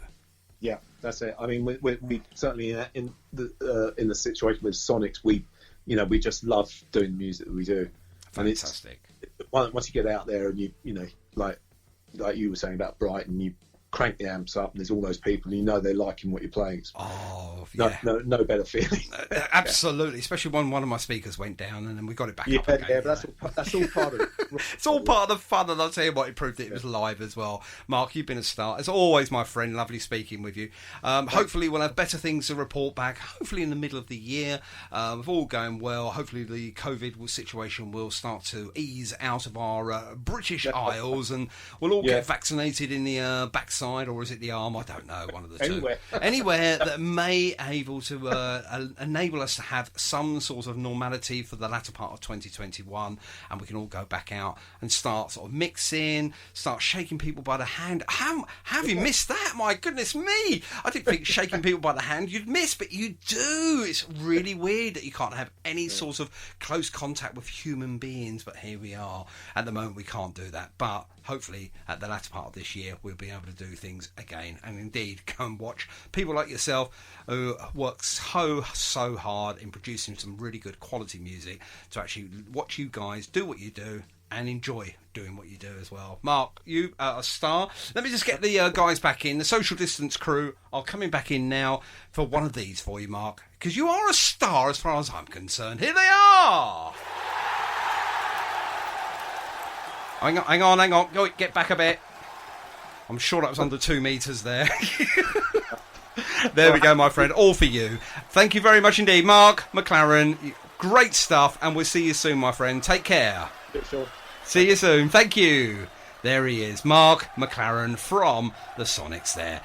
S3: Yeah, that's it. I mean, we certainly in the situation with Soniks, we just love doing the music that we do.
S1: Fantastic.
S3: And once you get out there and you like you were saying about Brighton, you crank the amps up and there's all those people and they're liking what you're playing. No better feeling.
S1: Absolutely, especially when one of my speakers went down and then we got it back up again.
S3: Yeah, but that's all part of it.
S1: It's all part of the fun, and I'll tell you what, it proved it was live as well. Mark, you've been a star. As always, my friend, lovely speaking with you. Hopefully we'll have better things to report back, hopefully in the middle of the year. If all going well, hopefully the COVID situation will start to ease out of our British Isles, and we'll all get vaccinated in the backside, or is it the arm? I don't know, one of the two. Anywhere that may able to enable us to have some sort of normality for the latter part of 2021, and we can all go back out and start sort of mixing, start shaking people by the hand. How have you missed that? My goodness me! I didn't think shaking people by the hand you'd miss, but you do. It's really weird that you can't have any sort of close contact with human beings, but here we are. At the moment we can't do that, but hopefully at the latter part of this year we'll be able to do things again, and indeed go and watch people like yourself who work so hard in producing some really good quality music, to actually watch you guys do what you do and enjoy doing what you do as well. Mark, you are a star. Let me just get the guys back in. The social distance crew are coming back in now for one of these for you, Mark, because you are a star as far as I'm concerned. Here they are. Hang on. Go, get back a bit. I'm sure that was under 2 meters there. There we go, my friend. All for you. Thank you very much indeed, Mark McClaran. Great stuff, and we'll see you soon, my friend. Take care.
S3: Sure.
S1: See you soon. Thank you. There he is, Mark McClaran from the Soniks there.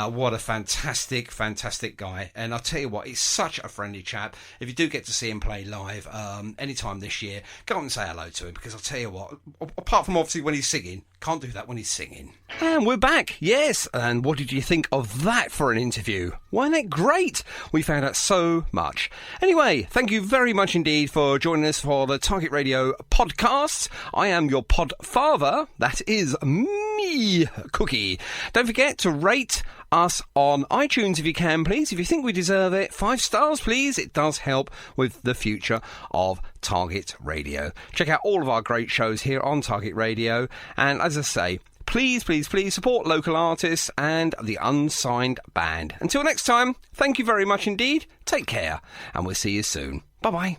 S1: What a fantastic, fantastic guy. And I'll tell you what, he's such a friendly chap. If you do get to see him play live anytime this year, go up and say hello to him, because I'll tell you what, apart from obviously when he's singing, can't do that when he's singing. And we're back, yes. And what did you think of that for an interview? Wasn't it great? We found out so much. Anyway, thank you very much indeed for joining us for the Target Radio podcast. I am your pod father. That is me, Cookie. Don't forget to rate us on iTunes if you can, please. If you think we deserve it, 5 stars, please. It does help with the future of Target Radio. Check out all of our great shows here on Target Radio. And as I say, please, please, please support local artists and the unsigned band. Until next time, thank you very much indeed. Take care, and we'll see you soon. Bye-bye.